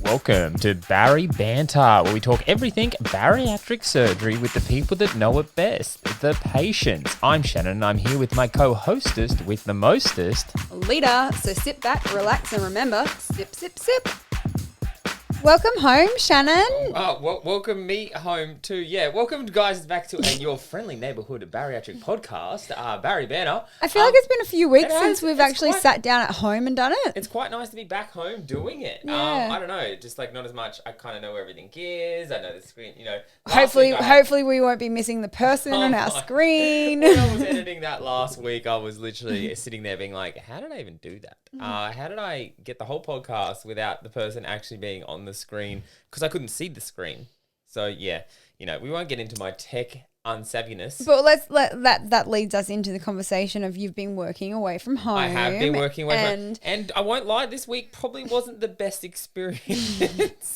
Welcome to BARI Banter, where we talk everything bariatric surgery with the people that know it best, the patients. I'm Shannon, and I'm here with my co-hostess with the mostest, Lita. So sit back, relax, and remember, sip, sip, sip. Welcome home, Shannon. Welcome me home to, welcome guys back to your friendly neighbourhood bariatric podcast, BARI Banter. I feel like it's been a few weeks since we've actually sat down at home and done it. It's quite nice to be back home doing it. Yeah. I don't know, just like not as much. I kind of know where everything is. I know the screen, Hopefully we won't be missing the person on our screen. When I was editing that last week, I was literally sitting there being like, how did I even do that? How did I get the whole podcast without the person actually being on the screen? Because I couldn't see the screen. So we won't get into my tech unsavviness. But that leads us into the conversation of you've been working away from home. I have been working away from home. And I won't lie, this week probably wasn't the best experience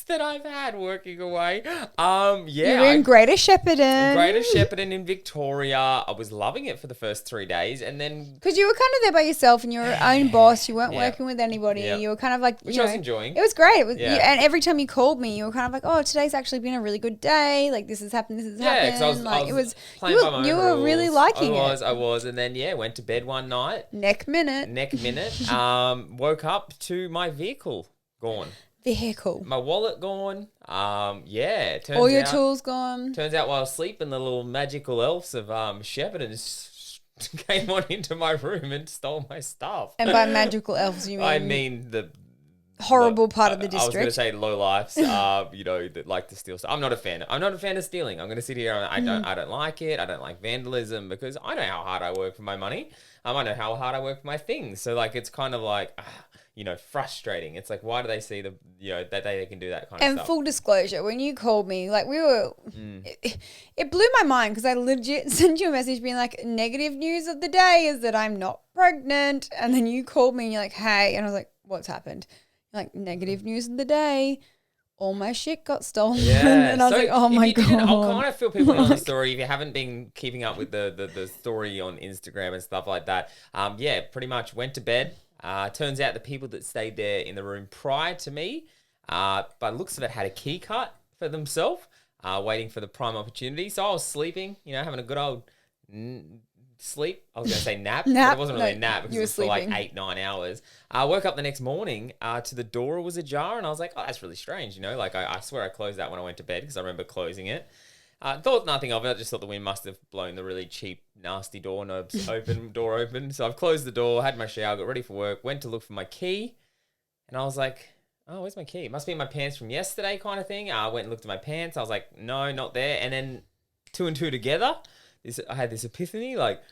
that I've had working away. You're in Greater Shepparton. In Victoria. I was loving it for the first 3 days, and then because you were kind of there by yourself and you were your own boss, you weren't working with anybody. You were kind of like, which I was enjoying. It was great. And every time you called me, you were kind of like, oh, today's actually been a really good day. Like this has happened. You were really liking it. I was, and then went to bed one night. Neck minute. Woke up to my vehicle gone. My wallet gone. All your tools gone. Turns out while I was sleeping, the little magical elves of Shepparton came on into my room and stole my stuff. And by magical elves, you mean? I mean the horrible part of the district. I was going to say low lifes, that like to steal stuff. I'm not a fan of stealing. I'm going to sit here and I don't like it. I don't like vandalism because I know how hard I work for my money. I know how hard I work for my things. So like, it's kind of like, frustrating. It's like, why do they see that they can do that kind of stuff? And full disclosure, when you called me, like it blew my mind because I legit sent you a message being like, negative news of the day is that I'm not pregnant. And then you called me and you're like, hey, and I was like, what's happened? Like, negative news of the day, all my shit got stolen. Yeah. And I was like, oh my God. I'll kind of fill people in on the story. If you haven't been keeping up with the story on Instagram and stuff like that, pretty much went to bed. Turns out the people that stayed there in the room prior to me, by looks of it, had a key cut for themselves, waiting for the prime opportunity. So I was sleeping, having a good old sleep. I was going to say nap. But it wasn't really a nap because it was sleeping for like 8-9 hours. I woke up the next morning to the door was ajar, and I was like, oh, that's really strange. Like I swear I closed that when I went to bed because I remember closing it. Thought nothing of it. I just thought the wind must have blown the really cheap, nasty door open. So I've closed the door, had my shower, got ready for work, went to look for my key, and I was like, oh, where's my key? It must be in my pants from yesterday kind of thing. I went and looked at my pants. I was like, no, not there. And then 2 and 2 together, I had this epiphany, like,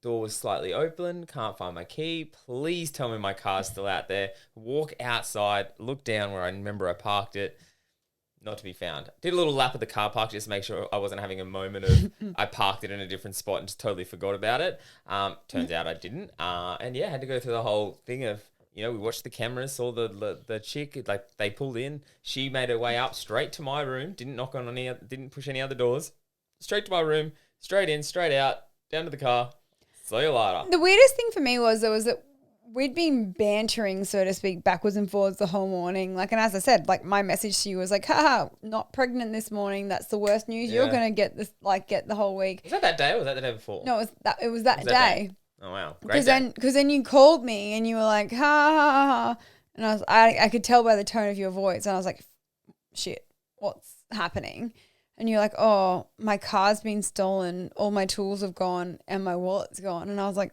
door was slightly open, can't find my key. Please tell me my car's still out there. Walk outside, look down where I remember I parked it. Not to be found. Did a little lap of the car park just to make sure I wasn't having a moment of I parked it in a different spot and just totally forgot about it. Turns out I didn't. Had to go through the whole thing of, we watched the cameras, saw the chick, like they pulled in. She made her way up straight to my room, didn't knock on any, didn't push any other doors. Straight to my room, straight in, straight out, down to the car. See you later. The weirdest thing for me was that we'd been bantering, so to speak, backwards and forwards the whole morning. Like, and as I said, like my message to you was like, haha, not pregnant this morning. That's the worst news. You're going to get this, get the whole week. Was that day or was that the day before? No, it was that day. Oh, wow. Great day. Because then you called me and you were like, ha, ha, ha, ha. And I could tell by the tone of your voice. And I was like, shit, what's happening? And you're like, oh, my car's been stolen, all my tools have gone, and my wallet's gone. And I was like,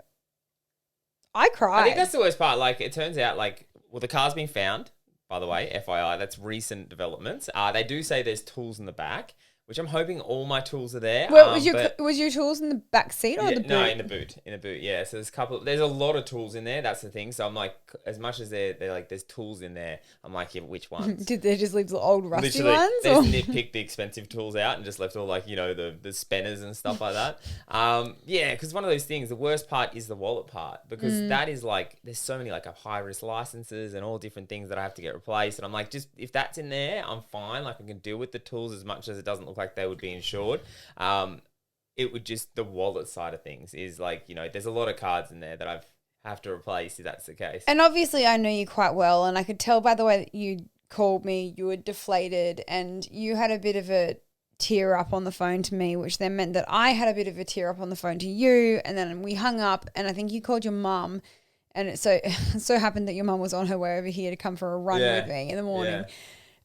I cried. I think that's the worst part. Like, it turns out, the car's been found, by the way, FYI, that's recent developments. They do say there's tools in the back, which I'm hoping all my tools are there. Well, was your tools in the back seat or the boot? No, in the boot, yeah. So there's a lot of tools in there. That's the thing. So I'm like, as much as they're like, there's tools in there, I'm like, yeah, which ones? Did they just leave the old rusty Literally, ones? They just nitpicked the expensive tools out and just left all the spanners and stuff like that. Because one of those things, the worst part is the wallet part because that is there's so many high risk licenses and all different things that I have to get replaced. And I'm like, just if that's in there, I'm fine. I can deal with the tools as much as it doesn't look like they would be insured. It would just, the wallet side of things is there's a lot of cards in there that I've have to replace if that's the case. And obviously I know you quite well, and I could tell by the way that you called me, you were deflated, and you had a bit of a tear up on the phone to me, which then meant that I had a bit of a tear up on the phone to you, and then we hung up, and I think you called your mum, and it so happened that your mum was on her way over here to come for a run with me in the morning. Yeah.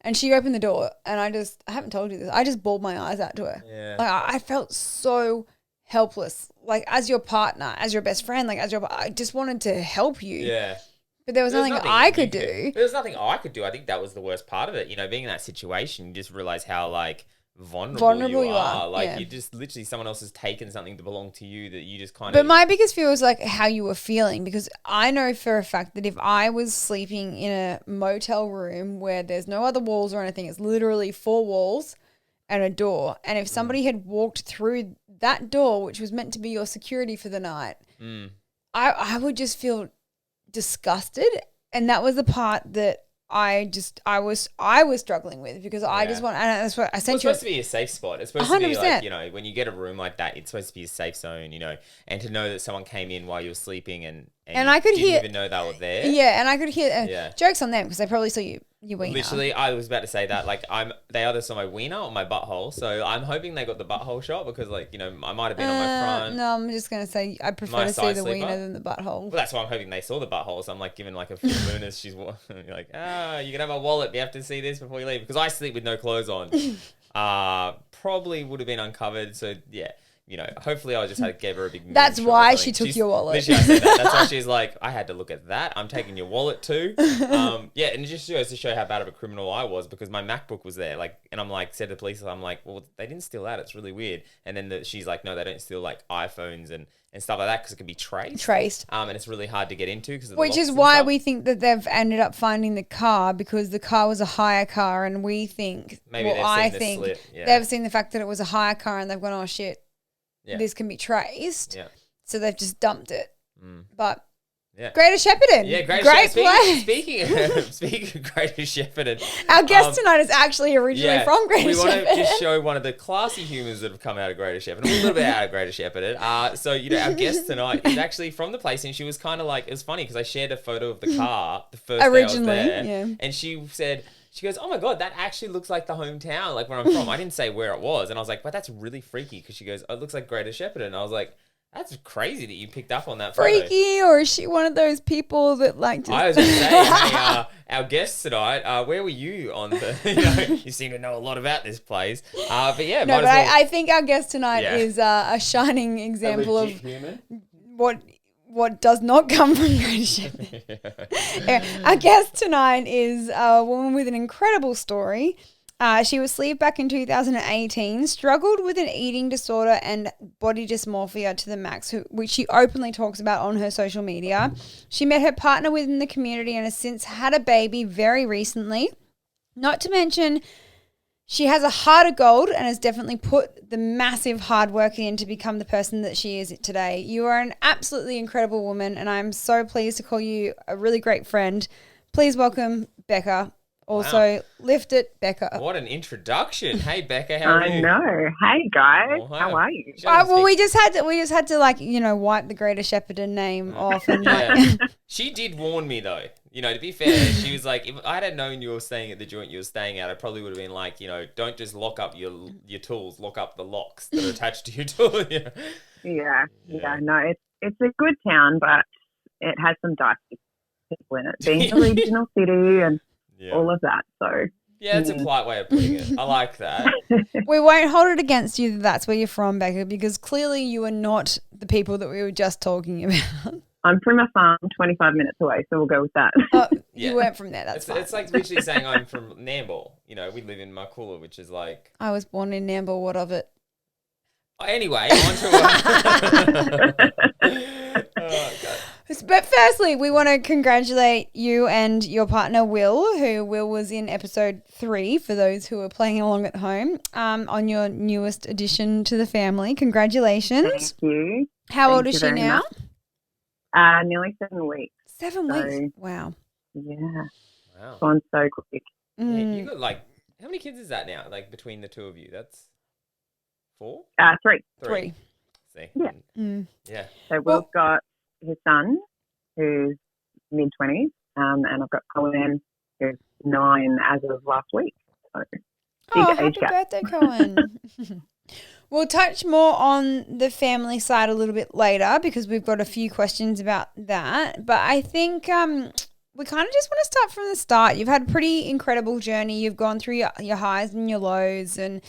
And she opened the door, and I haven't told you this, I just bawled my eyes out to her. Yeah. Like, I felt so helpless, like, as your partner, as your best friend, like, I just wanted to help you. Yeah. But there was nothing I could do. There was nothing I could do. I think that was the worst part of it. You know, being in that situation, you just realize how, like, vulnerable you are. Like, you just literally, someone else has taken something to belong to you that you just kind of. But my biggest fear was like how you were feeling, because I know for a fact that if I was sleeping in a motel room where there's no other walls or anything, it's literally 4 walls and a door. And if somebody had walked through that door, which was meant to be your security for the night, I would just feel disgusted. And that was the part that I was struggling with, because I just want, and that's what I sent you. It's supposed to be a safe spot. It's supposed 100%. To be like, you know, when you get a room like that, it's supposed to be a safe zone, you know, and to know that someone came in while you were sleeping and I could didn't hear, even know they were there. Yeah, and I could hear jokes on them because they probably saw you wiener. Literally, I was about to say that. Like, they either saw my wiener or my butthole, so I'm hoping they got the butthole shot because, like, you know, I might have been on my front. No, I'm just gonna say I prefer to see the wiener than the butthole. Well, that's why I'm hoping they saw the butthole. So I'm like giving like a full moon as she's like, you can have my wallet. You have to see this before you leave, because I sleep with no clothes on. Probably would have been uncovered. So yeah. You know, hopefully I just gave her a big. That's why she took your wallet. Literally, I said that. That's why she's like, I had to look at that. I'm taking your wallet too. And it just goes to show how bad of a criminal I was, because my MacBook was there. Like, and I'm like, said to the police, I'm like, well, they didn't steal that. It's really weird. And then she's like, no, they don't steal like iPhones and stuff like that, because it can be traced. And it's really hard to get into because. Which is why we think that they've ended up finding the car, because the car was a hire car, and we think, they've seen the fact that it was a hire car, and they've gone, oh shit. Yeah. This can be traced. Yeah. So they've just dumped it. But Greater Shepparton. Yeah, great place. Speaking of Greater Shepparton. Our guest tonight is actually originally from Greater Shepparton. We want to just show one of the classy humans that have come out of Greater Shepparton. A little bit out of Greater Shepparton. So, you know, our guest tonight is actually from the place, and she was kind of like, it was funny because I shared a photo of the car the first day I was there. And she said, she goes, oh my God, that actually looks like the hometown, like where I'm from. I didn't say where it was. And I was like, but that's really freaky, because she goes, oh, it looks like Greater Shepparton. And I was like, that's crazy that you picked up on that photo. Freaky, or is she one of those people that like to... I was going to say, hey, our guest tonight, where were you on the... You know, you seem to know a lot about this place. But yeah, no, but I think our guest tonight is a shining example of human. What does not come from Greater Shepparton. Our guest tonight is a woman with an incredible story. She was sleeved back in 2018, struggled with an eating disorder and body dysmorphia to the max, which she openly talks about on her social media. She met her partner within the community and has since had a baby very recently. Not to mention, she has a heart of gold and has definitely put the massive hard work in to become the person that she is today. You are an absolutely incredible woman, and I'm so pleased to call you a really great friend. Please welcome Becca. Also, lift it, Becca. What an introduction. Hey, Becca, how are you? I know. Hey, guys. Well, how are you? Well, we just had to like, you know, wipe the Greater Shepparton name off. And She did warn me, though. You know, to be fair, she was like, if I had known you were staying at the joint you were staying at, I probably would have been like, you know, don't just lock up your tools, lock up the locks that are attached to your tool. Yeah. No, it's a good town, but it has some dicey people in it. Being a regional city and all of that. So yeah, it's a polite way of putting it. I like that. We won't hold it against you that that's where you're from, Becca, because clearly you are not the people that we were just talking about. I'm from a farm 25 minutes away, so we'll go with that. You weren't from there, that's fine. It's like literally saying I'm from Nambour. You know, we live in Marcoola, which is like... I was born in Nambour, what of it? Anyway, on to... Oh, God. But firstly, we want to congratulate you and your partner, Will, who Will was in episode 3, for those who are playing along at home, on your newest addition to the family. Congratulations. Thank you. How old is she now? Nearly 7 weeks. 7 weeks? Wow. Yeah. Wow. Gone so quick. Yeah, you got like, how many kids is that now? Like between the two of you? That's 4? 3. 3. See? Yeah. Yeah. So Will's got his son, who's mid-20s, and I've got Colin, who's 9 as of last week. So big Happy age gap. birthday, Cohen. We'll touch more on the family side a little bit later because we've got a few questions about that. But I think we kind of just want to start from the start. You've had a pretty incredible journey. You've gone through your highs and your lows, and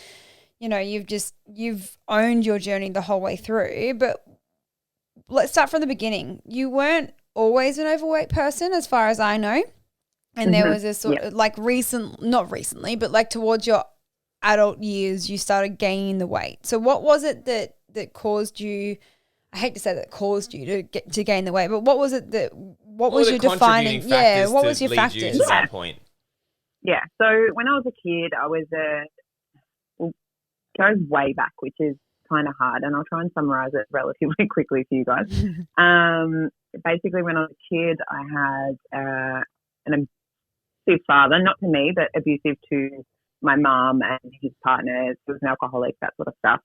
you know you've owned your journey the whole way through. But let's start from the beginning. You weren't always an overweight person, as far as I know. And there was a sort of like not recently, but like towards your adult years, you started gaining the weight. So what was it that caused you, I hate to say that caused you to gain the weight, but what was it what was your defining, what was your factors? You to that point? Yeah, so when I was a kid, I was goes way back, which is kind of hard, and I'll try and summarize it relatively quickly for you guys. Basically, when I was a kid, I had an abusive father, not to me, but abusive to my mum and his partner. He was an alcoholic, that sort of stuff.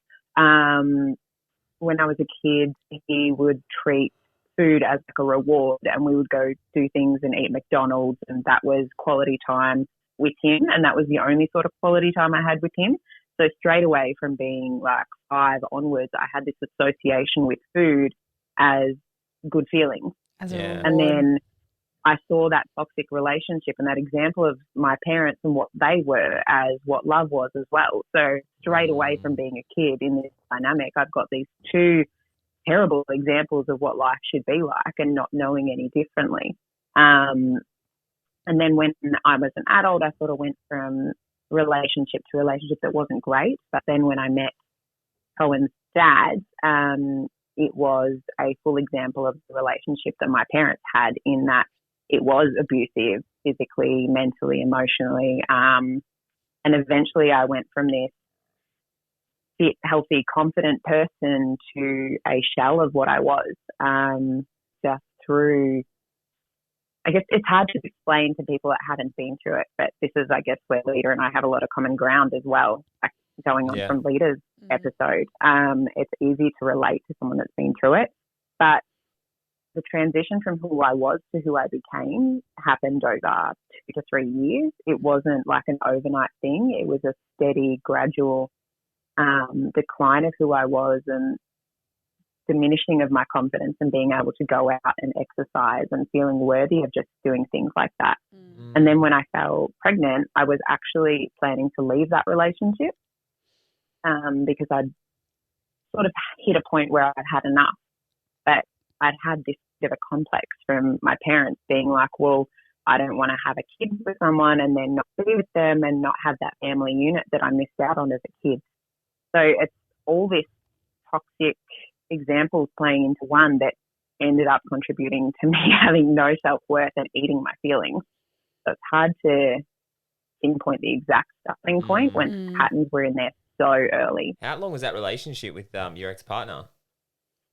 When I was a kid, he would treat food as like a reward, and we would go do things and eat McDonald's, and that was quality time with him, and that was the only sort of quality time I had with him. So straight away from being like 5 onwards, I had this association with food as good feelings. And then I saw that toxic relationship and that example of my parents and what they were as what love was as well. So straight away from being a kid in this dynamic, I've got these 2 terrible examples of what life should be like and not knowing any differently. And then when I was an adult, I sort of went from relationship to relationship that wasn't great. But then when I met Cohen's dad, it was a full example of the relationship that my parents had, in that it was abusive physically, mentally, emotionally. And eventually I went from this fit, healthy, confident person to a shell of what I was, just through, I guess it's hard to explain to people that haven't been through it, but this is, I guess, where Lita and I have a lot of common ground as well, going on from Lita's episode. It's easy to relate to someone that's been through it, but the transition from who I was to who I became happened over 2 to 3 years. It wasn't like an overnight thing. It was a steady, gradual decline of who I was and diminishing of my confidence and being able to go out and exercise and feeling worthy of just doing things like that. And then when I fell pregnant, I was actually planning to leave that relationship because I'd sort of hit a point where I'd had enough. But I'd had this bit of a complex from my parents being like, well, I don't want to have a kid with someone and then not be with them and not have that family unit that I missed out on as a kid. So it's all this toxic examples playing into one that ended up contributing to me having no self-worth and eating my feelings. So it's hard to pinpoint the exact starting point when patterns were in there so early. How long was that relationship with your ex-partner?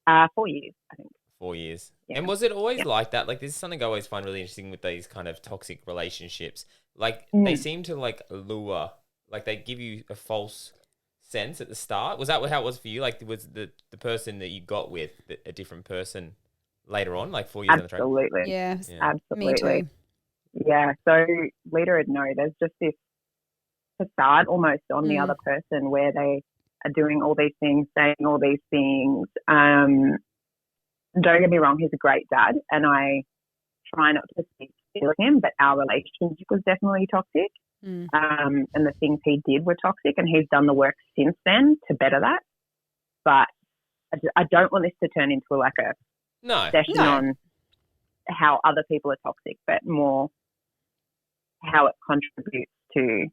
4 years, I think. 4 years. Yeah. And was it always like that? Like, this is something I always find really interesting with these kind of toxic relationships. Like, they seem to, like, lure. Like, they give you a false sense at the start. Was that how it was for you? Like, was the person that you got with a different person later on, like 4 years on the track? Absolutely. Yeah, absolutely. Me too. Yeah, so Lita would know there's just this facade almost on the other person where they are doing all these things, saying all these things. Don't get me wrong, he's a great dad, and I try not to speak to him, but our relationship was definitely toxic. And the things he did were toxic, and he's done the work since then to better that. But I don't want this to turn into like a session on how other people are toxic, but more how it contributes to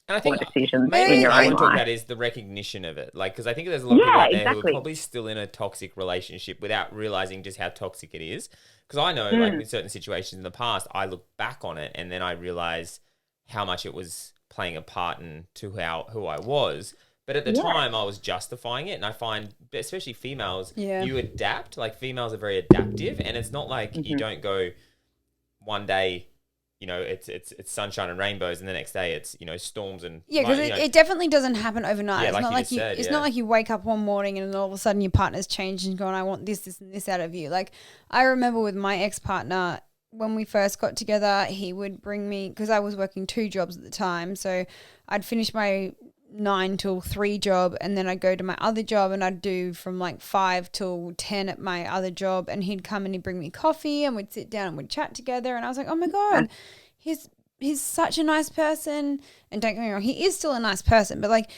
and I think decisions maybe in your I own want to talk life. about is the recognition of it. Like, because I think there's a lot of people out there who are exactly. probably still in a toxic relationship without realizing just how toxic it is. Because I know, like, in certain situations in the past, I look back on it and then I realize how much it was playing a part into who I was. But at the time, I was justifying it. And I find, especially females, you adapt. Like, females are very adaptive. And it's not like you don't go one day, you know, it's sunshine and rainbows, and the next day it's, you know, storms and because it definitely doesn't happen overnight. Yeah, it's like not you like just said, it's not like you wake up one morning and all of a sudden your partner's changed and gone, I want this, and this out of you. Like, I remember with my ex-partner, when we first got together, he would bring me, because I was working 2 jobs at the time. So I'd finish my 9 till 3 job, and then I'd go to my other job, and I'd do from like 5 till 10 at my other job. And he'd come and he'd bring me coffee, and we'd sit down and we'd chat together. And I was like, oh my God, he's such a nice person. And don't get me wrong, he is still a nice person, but like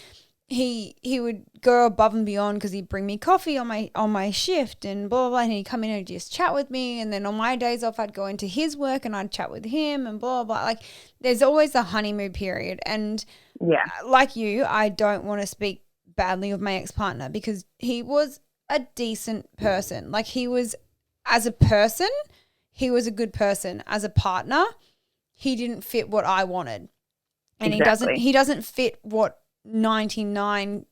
he would go above and beyond, because he'd bring me coffee on my shift and blah, blah, blah. And he'd come in and just chat with me. And then on my days off, I'd go into his work and I'd chat with him and blah, blah, blah. Like there's always a honeymoon period. And like you, I don't want to speak badly of my ex-partner, because he was a decent person. Like he was, as a person, he was a good person. As a partner, he didn't fit what I wanted. And he doesn't fit what 99%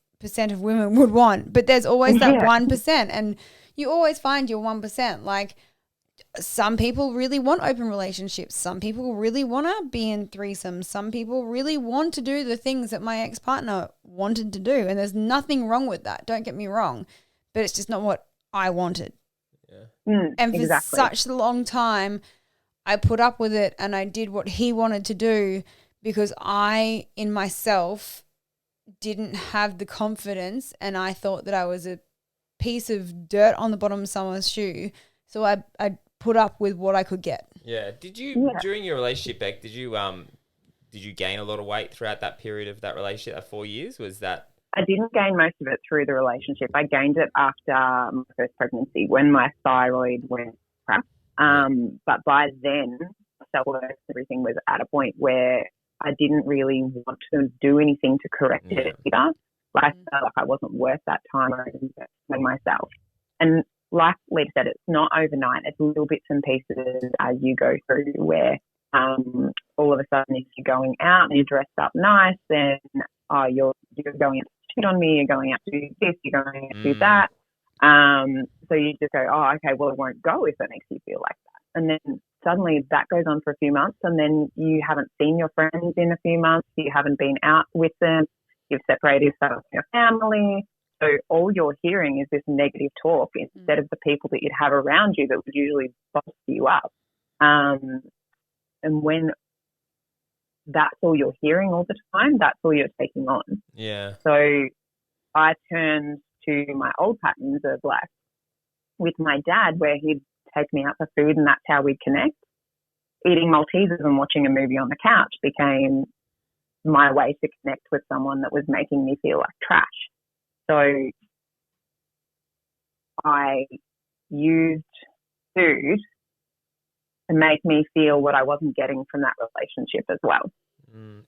of women would want. But there's always that 1%, and you always find your 1%. Like some people really want open relationships. Some people really want to be in threesomes. Some people really want to do the things that my ex-partner wanted to do. And there's nothing wrong with that. Don't get me wrong. But it's just not what I wanted. Yeah. And for such a long time, I put up with it and I did what he wanted to do, because I, in myself, didn't have the confidence, and I thought that I was a piece of dirt on the bottom of someone's shoe. So I put up with what I could get. Yeah. Did you, during your relationship, Beck, did you gain a lot of weight throughout that period of that relationship, that 4 years? Was that? I didn't gain most of it through the relationship. I gained it after my first pregnancy, when my thyroid went crap. But by then, self-worth, everything was at a point where I didn't really want to do anything to correct it either. Like I felt like I wasn't worth that time or investing in myself. And like Lee said, it's not overnight. It's little bits and pieces as you go through, where all of a sudden, if you're going out and you're dressed up nice, then you're going out to cheat on me, you're going out to do this, you're going out to do that. So you just go, oh, okay, well, it won't go if it makes you feel like that. And then suddenly that goes on for a few months, and then you haven't seen your friends in a few months, you haven't been out with them, you've separated yourself from your family. So all you're hearing is this negative talk instead of the people that you'd have around you that would usually bolster you up. And when that's all you're hearing all the time, that's all you're taking on. Yeah. So I turned to my old patterns of like with my dad, where he'd take me out for food and that's how we'd connect. Eating Maltesers and watching a movie on the couch became my way to connect with someone that was making me feel like trash. So I used food to make me feel what I wasn't getting from that relationship as well.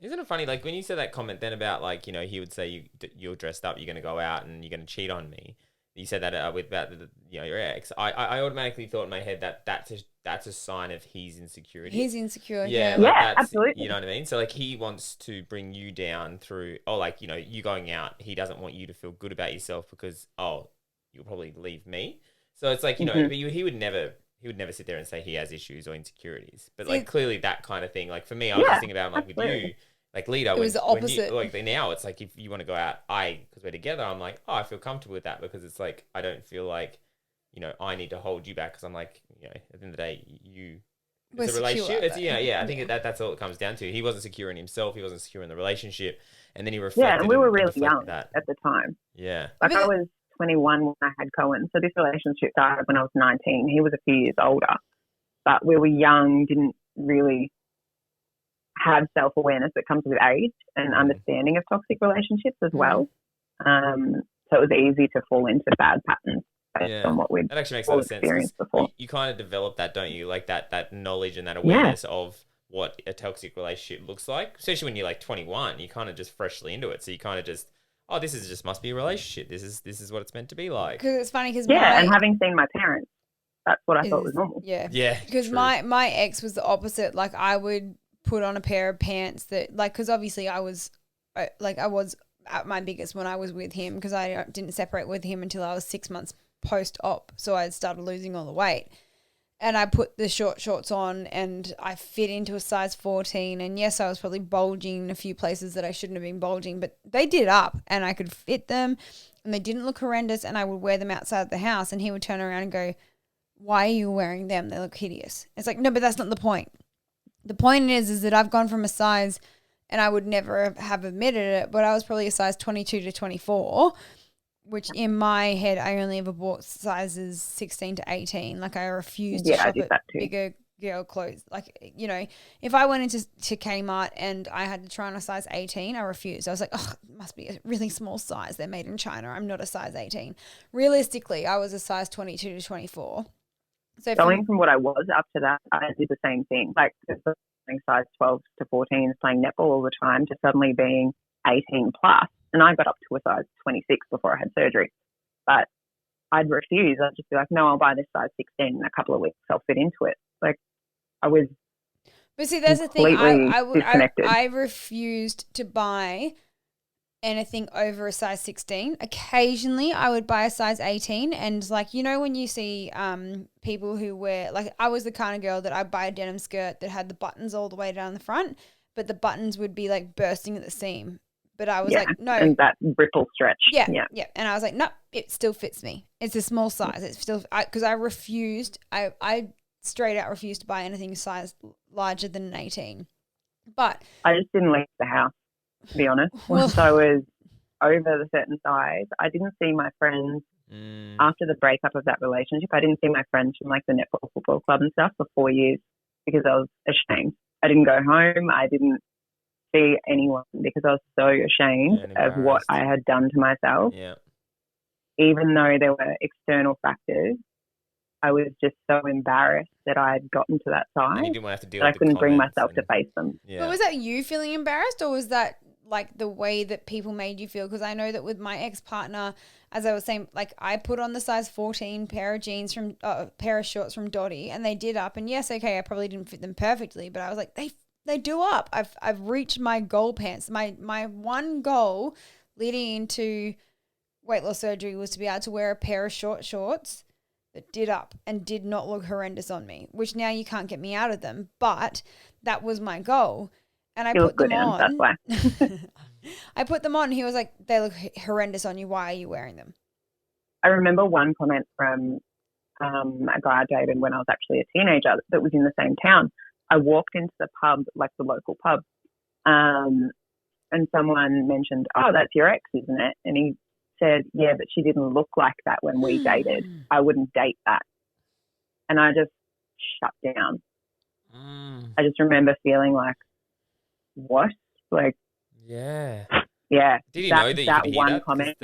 Isn't it funny, like when you said that comment then about like, you know, he would say you're dressed up, you're going to go out and you're going to cheat on me. You said that with about you know, your ex. I automatically thought in my head that that's a sign of his insecurity. He's insecure. Yeah, like that's, absolutely. You know what I mean? So like he wants to bring you down through, like, you know, you going out. He doesn't want you to feel good about yourself because you'll probably leave me. So it's like, you know, but he would never sit there and say he has issues or insecurities. But like clearly that kind of thing. Like for me, I was just thinking about like with you. Like Lita, it was the opposite. Like now, it's like if you want to go out, because we're together, I'm like, I feel comfortable with that, because it's like I don't feel like, you know, I need to hold you back, because I'm like, you know, at the end of the day, it's a relationship. It's, I think that's all it comes down to. He wasn't secure in himself. He wasn't secure in the relationship, and then he reflected. Yeah, and we were really young at the time. Yeah, like I was 21 when I had Cohen, so this relationship started when I was 19. He was a few years older, but we were young, didn't really have self-awareness that comes with age and understanding of toxic relationships as well. So it was easy to fall into bad patterns based on what we'd that actually makes a lot of sense before. You kind of develop that, don't you? Like that knowledge and that awareness of what a toxic relationship looks like, especially when you're like 21. You're kind of just freshly into it, so you kind of just, this is just must be a relationship. This is what it's meant to be like. Because it's funny, because and having seen my parents, that's what I thought was normal. Yeah, Because true. my ex was the opposite. Like I would put on a pair of pants that, like, because obviously I was at my biggest when I was with him, because I didn't separate with him until I was 6 months post-op, so I started losing all the weight. And I put the short shorts on and I fit into a size 14, and yes, I was probably bulging in a few places that I shouldn't have been bulging, but they did up and I could fit them and they didn't look horrendous, and I would wear them outside the house, and he would turn around and go, why are you wearing them? They look hideous. It's like, no, but that's not the point. The point is that I've gone from a size, and I would never have admitted it, but I was probably a size 22 to 24, which in my head, I only ever bought sizes 16 to 18. Like I refused to shop at bigger girl clothes. Like, you know, if I went into Kmart and I had to try on a size 18, I refused. I was like, oh, it must be a really small size. They're made in China. I'm not a size 18. Realistically, I was a size 22 to 24. So going from what I was up to that, I did the same thing. Like playing size 12 to 14, playing netball all the time, to suddenly being 18 plus. And I got up to a size 26 before I had surgery. But I'd refuse. I'd just be like, no, I'll buy this size 16 in a couple of weeks. I'll fit into it. Like I was. But see, that's the thing. I refused to buy anything over a size 16. Occasionally I would buy a size 18, and like, you know, when you see people who wear, like I was the kind of girl that I'd buy a denim skirt that had the buttons all the way down the front, but the buttons would be like bursting at the seam. But I was like, no. And that ripple stretch. Yeah. And I was like, no, it still fits me. It's a small size. It's still, because I refused, I straight out refused to buy anything size larger than an 18. But I just didn't leave the house, to be honest. Once I was over the certain size, I didn't see my friends after the breakup of that relationship. I didn't see my friends from like the netball football club and stuff for 4 years because I was ashamed. I didn't go home. I didn't see anyone because I was so ashamed of what I had done to myself. Yeah. Even though there were external factors, I was just so embarrassed that I had gotten to that size And you didn't have to deal that I with the couldn't bring myself comments to face them. Yeah. But was that you feeling embarrassed, or was that like the way that people made you feel? Because I know that with my ex-partner, as I was saying, like I put on the size 14 pair of jeans from pair of shorts from Dottie, and they did up. And yes, okay, I probably didn't fit them perfectly, but I was like, they do up. I've reached my goal pants. My one goal leading into weight loss surgery was to be able to wear a pair of short shorts that did up and did not look horrendous on me, which now you can't get me out of them. But that was my goal. And I put them on. That's why. I put them on. He was like, they look horrendous on you. Why are you wearing them? I remember one comment from a guy I dated when I was actually a teenager that was in the same town. I walked into the pub, like the local pub, and someone mentioned, oh, that's your ex, isn't it? And he said, yeah, but she didn't look like that when we dated. I wouldn't date that. And I just shut down. I just remember feeling like, what? Like, yeah. Did you know that you that could hear one that? comment?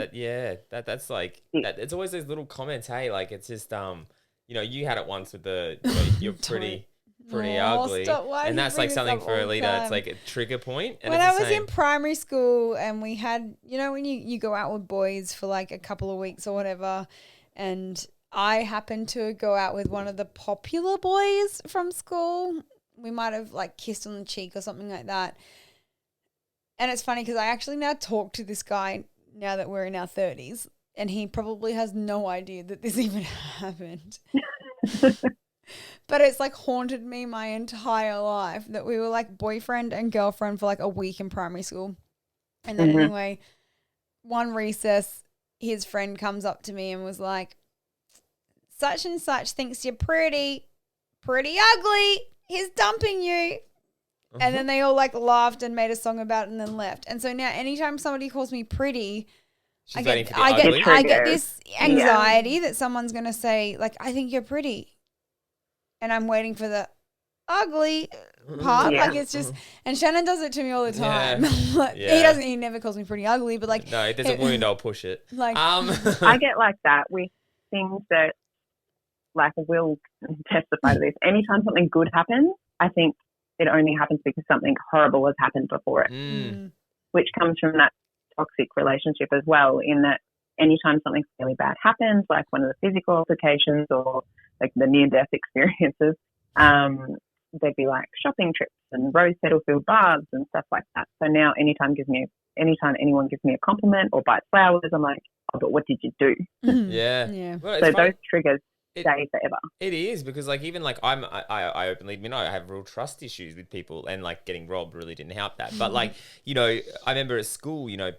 That's like it's always those little comments. Hey, like it's just you know, you had it once with the you're pretty ugly, and that's like something for Alita. It's like a trigger point. And when I was in primary school, and we had, you know, when you go out with boys for like a couple of weeks or whatever, and I happened to go out with one of the popular boys from school. We might have like kissed on the cheek or something like that. And it's funny because I actually now talk to this guy now that we're in our 30s, and he probably has no idea that this even happened. But it's like haunted me my entire life that we were like boyfriend and girlfriend for like a week in primary school. And then anyway, one recess, his friend comes up to me and was like, such and such thinks you're pretty ugly. He's dumping you. And then they all like laughed and made a song about it and then left. And so now anytime somebody calls me pretty, I get this anxiety that someone's going to say, like, I think you're pretty. And I'm waiting for the ugly part. Yeah. Like it's just, and Shannon does it to me all the time. Like, he never calls me pretty ugly, but like. No, if there's a wound, I'll push it. Like, I get like that with things that, like, will testify to this. Anytime something good happens, I think it only happens because something horrible has happened before it, which comes from that toxic relationship as well, in that anytime something really bad happens, like one of the physical altercations or like the near-death experiences, they'd be like shopping trips and rose petal filled baths and stuff like that. So now anytime anyone gives me a compliment or buys flowers, I'm like, oh, but what did you do? Yeah. Well, so those triggers stay forever. It is, because like even like I openly admit I have real trust issues with people, and like getting robbed really didn't help that. But like, you know, I remember at school, you know,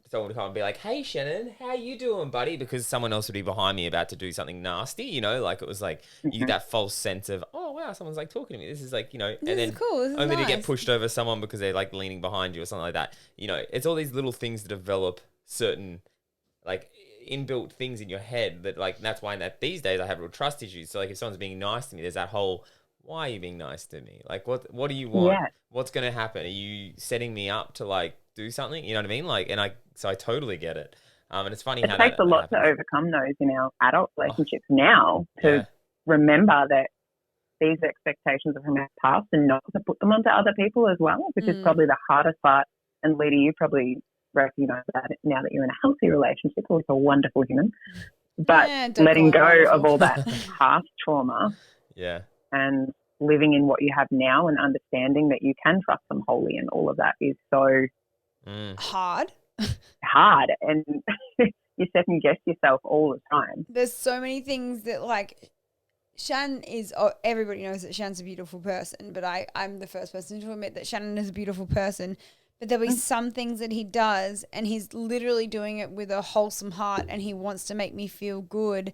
someone would come and be like, "Hey Shannon, how you doing, buddy?" Because someone else would be behind me about to do something nasty, you know, like it was like you get that false sense of, oh wow, someone's like talking to me. This is like, you know, and then cool. This is only to get nice. pushed over someone because they're like leaning behind you or something like that. You know, it's all these little things that develop certain like inbuilt things in your head that like, that's why that these days I have real trust issues. So like if someone's being nice to me, there's that whole, why are you being nice to me? Like what do you want? Yeah. What's going to happen? Are you setting me up to like do something? You know what I mean? Like, and I totally get it. And it's funny It how takes that a lot to happens. overcome those in our adult relationships now, to Yeah. remember that these expectations are from our past and not to put them onto other people as well, which is probably the hardest part. And Lydia, you probably recognize that now that you're in a healthy relationship with a wonderful human. But Yeah, don't letting call go it of wonderful. all that past trauma Yeah. and living in what you have now and understanding that you can trust them wholly and all of that is so Hard. hard. And you second guess yourself all the time. There's so many things that like Shan is, everybody knows that Shan's a beautiful person, but I'm the first person to admit that Shannon is a beautiful person. But there'll be some things that he does and he's literally doing it with a wholesome heart and he wants to make me feel good.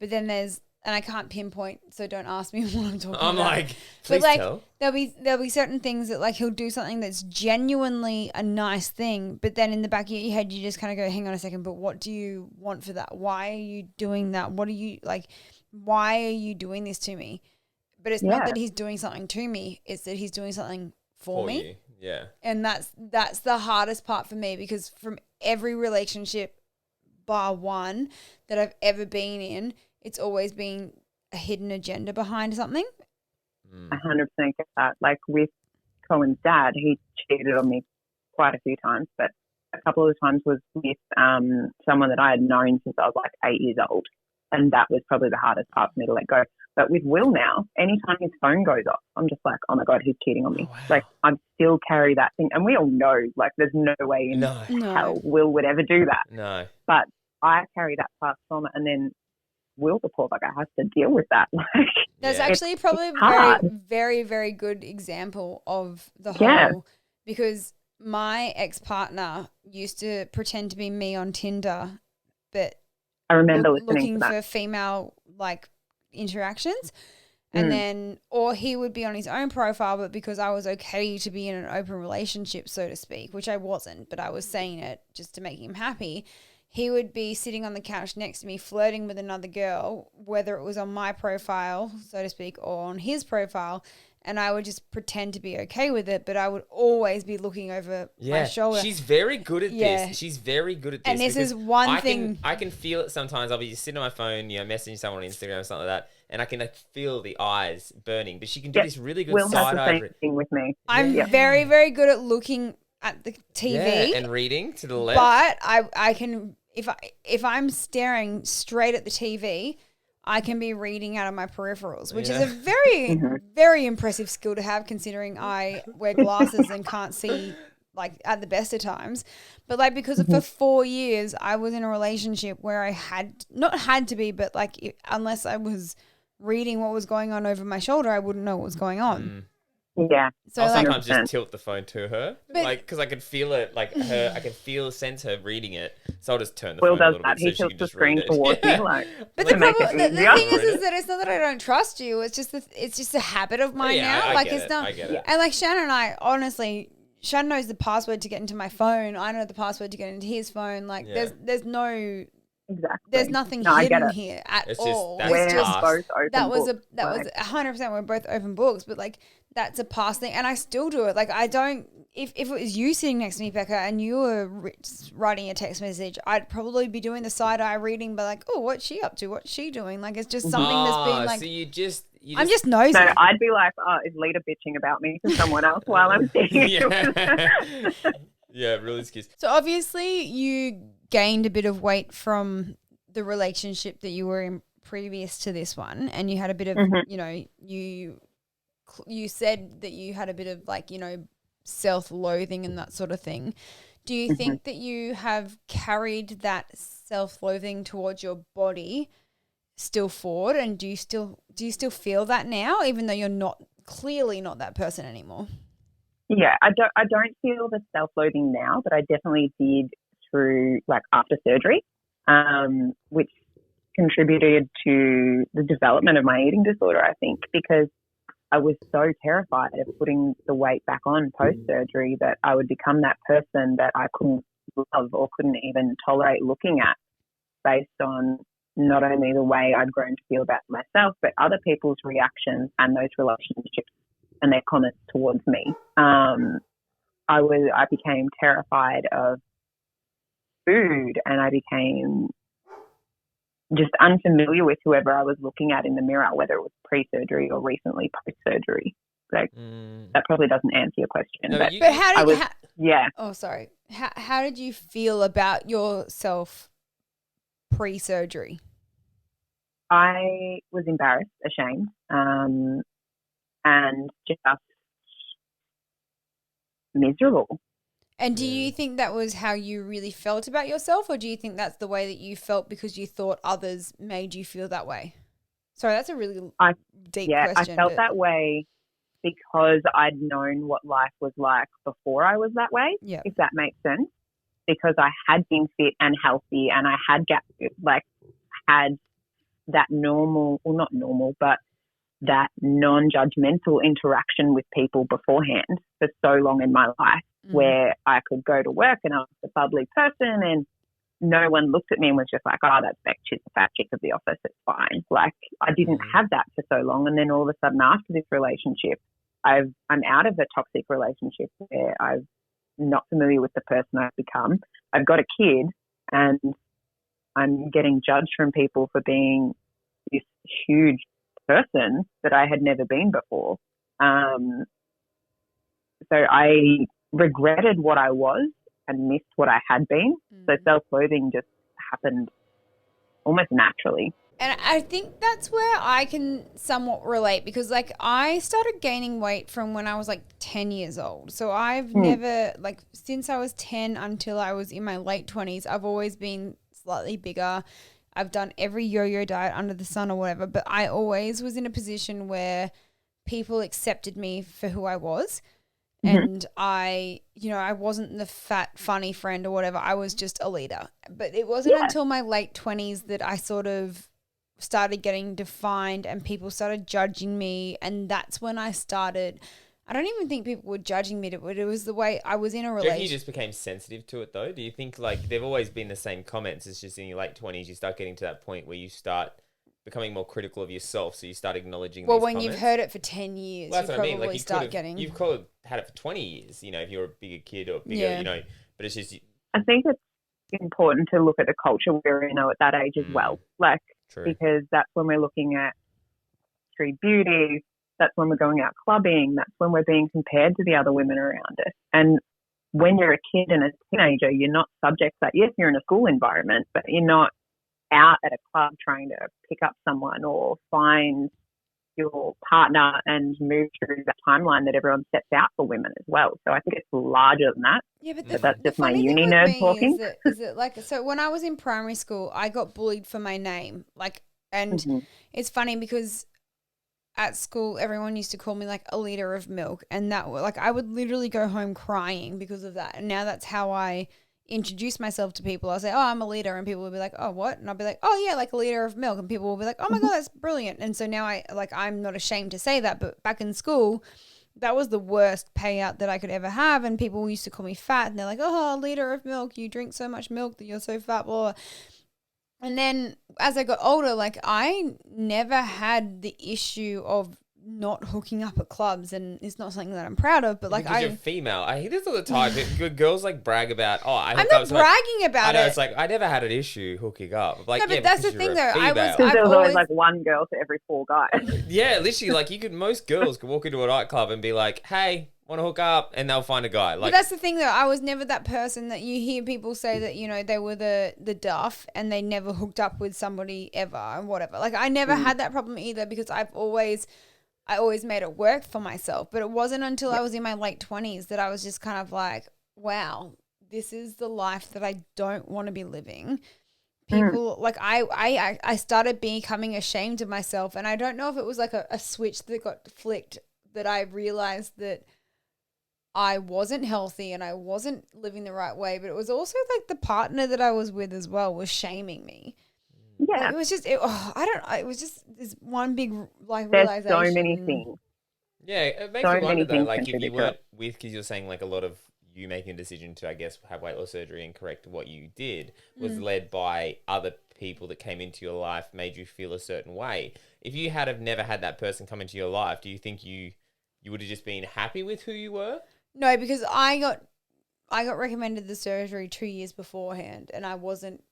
But then and I can't pinpoint, so don't ask me what I'm talking about. I'm like, please but like, tell. there'll be certain things that like he'll do something that's genuinely a nice thing, but then in the back of your head you just kind of go, hang on a second, but what do you want for that? Why are you doing that? What are you like? Why are you doing this to me? But it's not that he's doing something to me; it's that he's doing something for me. You. Yeah. And that's the hardest part for me, because from every relationship bar one that I've ever been in, it's always been a hidden agenda behind something. 100% get that. Like with Cohen's dad, he cheated on me quite a few times, but a couple of times was with someone that I had known since I was like 8 years old. And that was probably the hardest part for me to let go. But with Will now, anytime his phone goes off, I'm just like, oh my God, he's cheating on me. Oh, wow. Like I still carry that thing. And we all know, like there's no way in hell Will would ever do that. No. But I carry that past trauma, and then Will, the poor bugger, has to deal with that. Like There's actually probably a hard. very, very, very good example of the whole, because my ex-partner used to pretend to be me on Tinder, but I remember listening looking to that. for female like interactions. And then, or he would be on his own profile, but because I was okay to be in an open relationship, so to speak, which I wasn't, but I was saying it just to make him happy, he would be sitting on the couch next to me flirting with another girl, whether it was on my profile, so to speak, or on his profile. And I would just pretend to be okay with it, but I would always be looking over my shoulder. She's very good at this. She's very good at this. And this is one thing. I can feel it sometimes. I'll be just sitting on my phone, you know, messaging someone on Instagram or something like that, and I can like, feel the eyes burning. But she can do this really good Will side has the eye. same thing with me. I'm very, very good at looking at the TV. Yeah, and reading to the left. But I can, if I'm staring straight at the TV, I can be reading out of my peripherals, which is a very, very impressive skill to have, considering I wear glasses and can't see like at the best of times. But like, because for 4 years I was in a relationship where I not had to be, but like unless I was reading what was going on over my shoulder, I wouldn't know what was going on. Yeah. So I'll like, sometimes just tilt the phone to her, But- like because I can feel it, like her. I can sense her reading it. So I'll just turn the Will phone a does little that. bit so He she can tilts the just read screen it. towards me, like. But to the make problem, it the easier. thing is that it's not that I don't trust you. It's just it's just a habit of mine Yeah, now. I Like get it's it. not. I get it. And like Shannon and I, honestly, Shannon knows the password to get into my phone. I know the password to get into his phone. Like Yeah. there's no. Exactly. There's nothing No, I get hidden it. here at It's just- all. that's We're It's just past. both open that was books, that was like. 100%. We're both open books, but like that's a past thing, and I still do it. Like I don't. If it was you sitting next to me, Becca, and you were writing a text message, I'd probably be doing the side eye reading, but like, oh, what's she up to? What's she doing? Like it's just something that's been like. So you just I'm just nosy. So I'd be like, oh, is Lita bitching about me to someone else while I'm sitting? yeah, yeah, really excuse. So obviously you gained a bit of weight from the relationship that you were in previous to this one, and you had a bit of, you know, you said that you had a bit of like, you know, self-loathing and that sort of thing. Do you think that you have carried that self-loathing towards your body still forward? And do you still feel that now, even though you're clearly not that person anymore? Yeah, I don't feel the self-loathing now, but I definitely did through like after surgery, which contributed to the development of my eating disorder, I think, because I was so terrified of putting the weight back on post-surgery that I would become that person that I couldn't love or couldn't even tolerate looking at, based on not only the way I'd grown to feel about myself, but other people's reactions and those relationships and their comments towards me. I became terrified of food, and I became just unfamiliar with whoever I was looking at in the mirror, whether it was pre-surgery or recently post-surgery. Like that probably doesn't answer your question. No, but how did yeah. Oh, sorry. How did you feel about yourself pre-surgery? I was embarrassed, ashamed, and just miserable. And do you think that was how you really felt about yourself, or do you think that's the way that you felt because you thought others made you feel that way? Sorry, that's a really deep question. I felt that way because I'd known what life was like before I was that way, if that makes sense. Because I had been fit and healthy, and I had had that normal, well, not normal, but that non-judgmental interaction with people beforehand for so long in my life, where I could go to work and I was a bubbly person and no one looked at me and was just like, oh, that's Beck, she's the fat chick of the office, it's fine. Like, I didn't have that for so long. And then all of a sudden after this relationship, I'm out of a toxic relationship where I'm not familiar with the person I've become. I've got a kid and I'm getting judged from people for being this huge person that I had never been before. So I regretted what I was and missed what I had been. So self-loathing just happened almost naturally. And I think that's where I can somewhat relate, because like I started gaining weight from when I was like 10 years old. So I've never, like, since I was 10 until I was in my late 20s, I've always been slightly bigger. I've done every yo-yo diet under the sun or whatever, but I always was in a position where people accepted me for who I was. And I wasn't the fat, funny friend or whatever. I was just a leader. But it wasn't until my late 20s that I sort of started getting defined and people started judging me. And that's when I started. I don't even think people were judging me, but it was the way I was in a relationship. Do you just became sensitive to it though? Do you think like they've always been the same comments? It's just in your late 20s you start getting to that point where you start becoming more critical of yourself, so you start acknowledging these comments. You've heard it for 10 years, you probably Like start getting... You've had it for 20 years, if you're a bigger kid or bigger, but it's just... I think it's important to look at the culture we're in at that age as well. Like, True. Because that's when we're looking at street beauty, that's when we're going out clubbing, that's when we're being compared to the other women around us. And when you're a kid and a teenager, you're not subject to that. Yes, you're in a school environment, but you're not out at a club trying to pick up someone or find your partner and move through that timeline that everyone sets out for women as well. So I think it's larger than that. Yeah, but that's just my uni nerd talking. Is it like, so when I was in primary school, I got bullied for my name. Like, and it's funny because at school, everyone used to call me like a liter of milk, and that like I would literally go home crying because of that. And now that's how I introduce myself to people. I'll say, oh, I'm a leader, and people will be like, oh, what? And I'll be like, oh yeah, like a liter of milk, and people will be like, oh my God, that's brilliant. And so now I'm not ashamed to say that, but back in school, that was the worst payout that I could ever have, and people used to call me fat, and they're like, oh, a liter of milk, you drink so much milk that you're so fat, blah. And then as I got older, like I never had the issue of not hooking up at clubs, and it's not something that I'm proud of, but like because you're female. I hear this all the time. Girls like brag about, I'm not bragging about it. It's like I never had an issue hooking up. Like, no, but that's the thing though. Because there's always like one girl to every 4 guys. Yeah, literally, most girls could walk into a nightclub and be like, hey, want to hook up, and they'll find a guy. Like, but that's the thing though. I was never that person that you hear people say that, they were the duff and they never hooked up with somebody ever and whatever. Like I never had that problem either, because I always made it work for myself. But it wasn't until I was in my late 20s that I was just kind of like, wow, this is the life that I don't want to be living. people like I started becoming ashamed of myself, and I don't know if it was like a switch that got flicked, that I realized that I wasn't healthy and I wasn't living the right way, but it was also like the partner that I was with as well was shaming me. Yeah. Like, it was just, it was just this one big like There's realization. so many things. Yeah, it makes So me many wonder though, things like if you contribute to weren't with, because you're saying like a lot of you making a decision to, I guess, have weight loss surgery and correct what you did was led by other people that came into your life, made you feel a certain way. If you had have never had that person come into your life, do you think you would have just been happy with who you were? No, because I got recommended the surgery 2 years beforehand, and I wasn't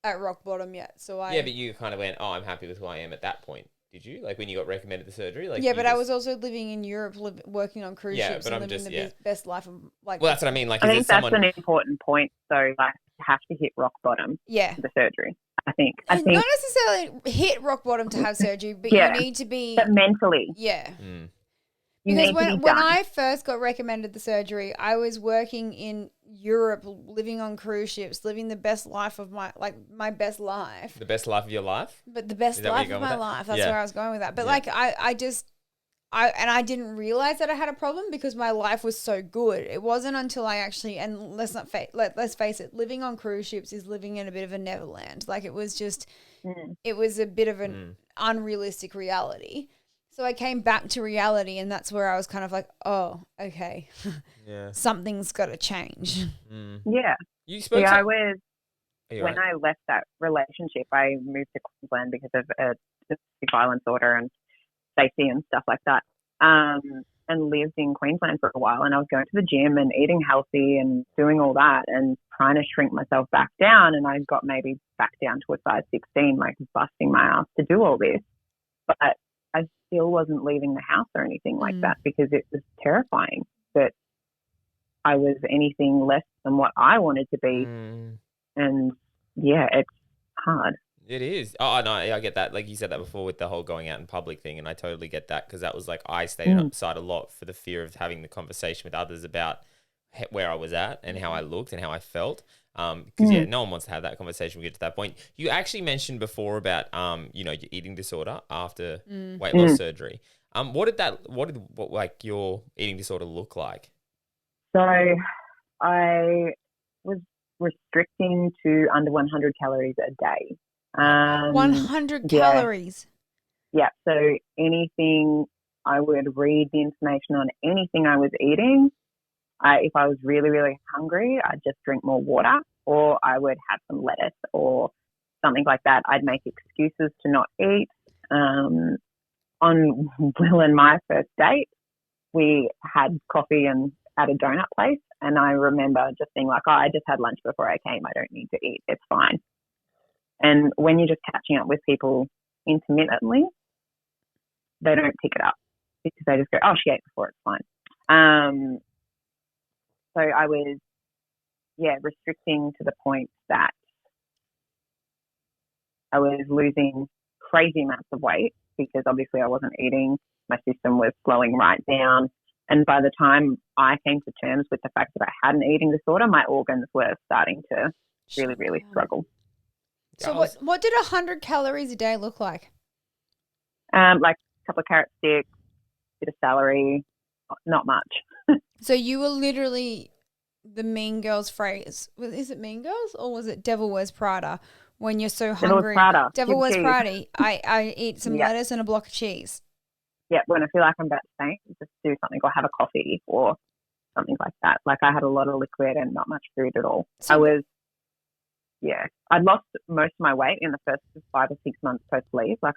at rock bottom yet. So Yeah, but you kind of went, oh, I'm happy with who I am at that point. Did you? Like when you got recommended the surgery? Like yeah, but I was also living in Europe, working on cruise Yeah, ships but and I'm living just- the yeah. best life of like. Well, that's what I mean. Like, I is think it that's someone? an important point. So, like, you have to hit rock bottom Yeah. for the surgery. I think. Not necessarily hit rock bottom to have surgery, but Yeah. you need to be. But mentally, Yeah. you Because need to be when done. I first got recommended the surgery, I was working in Europe, living on cruise ships, living the best life of my best life. The best life of your life? But the best Is that where life you're of going my with that? life. That's Yeah. where I was going with that. But Yeah. like I didn't realize that I had a problem because my life was so good. It wasn't until I actually, and let's face it, living on cruise ships is living in a bit of a neverland. Like it was just, it was a bit of an unrealistic reality. So I came back to reality, and that's where I was kind of like, oh, okay, Yeah. something's got to change. Yeah. You spoke Yeah, to... I was, Are you when all right? I left that relationship, I moved to Queensland because of a domestic violence order and safety and stuff like that. And lived in Queensland for a while, and I was going to the gym and eating healthy and doing all that and trying to shrink myself back down. And I got maybe back down to a size 16, like busting my ass to do all this. But I still wasn't leaving the house or anything like that because it was terrifying that I was anything less than what I wanted to be. And yeah, it's hard. It is. Oh, no, I get that. Like you said that before with the whole going out in public thing, and I totally get that because that was like I stayed outside a lot for the fear of having the conversation with others about where I was at and how I looked and how I felt. Because yeah, no one wants to have that conversation. We get to that point. You actually mentioned before about your eating disorder after weight loss surgery. What did like your eating disorder look like? So I was restricting to under 100 calories a day. 100 yeah. calories. Yeah. So anything, I would read the information on anything I was eating. If I was really, really hungry, I'd just drink more water, or I would have some lettuce or something like that. I'd make excuses to not eat. On Will and my first date, we had coffee and at a donut place, and I remember just being like, oh, I just had lunch before I came. I don't need to eat. It's fine. And when you're just catching up with people intermittently, they don't pick it up because they just go, oh, she ate before, it's fine. So I was, restricting to the point that I was losing crazy amounts of weight because obviously I wasn't eating. My system was slowing right down. And by the time I came to terms with the fact that I had an eating disorder, my organs were starting to really, really struggle. So what did 100 calories a day look like? Like a couple of carrot sticks, bit of celery, not much. So you were literally the Mean Girls phrase. Is it Mean Girls or was it Devil Wears Prada? When you're so hungry. Devil Wears Prada. I eat some lettuce and a block of cheese. Yeah, when I feel like I'm about to faint, just do something or have a coffee or something like that. Like I had a lot of liquid and not much food at all. I'd lost most of my weight in the first 5 or 6 months post-leave. Like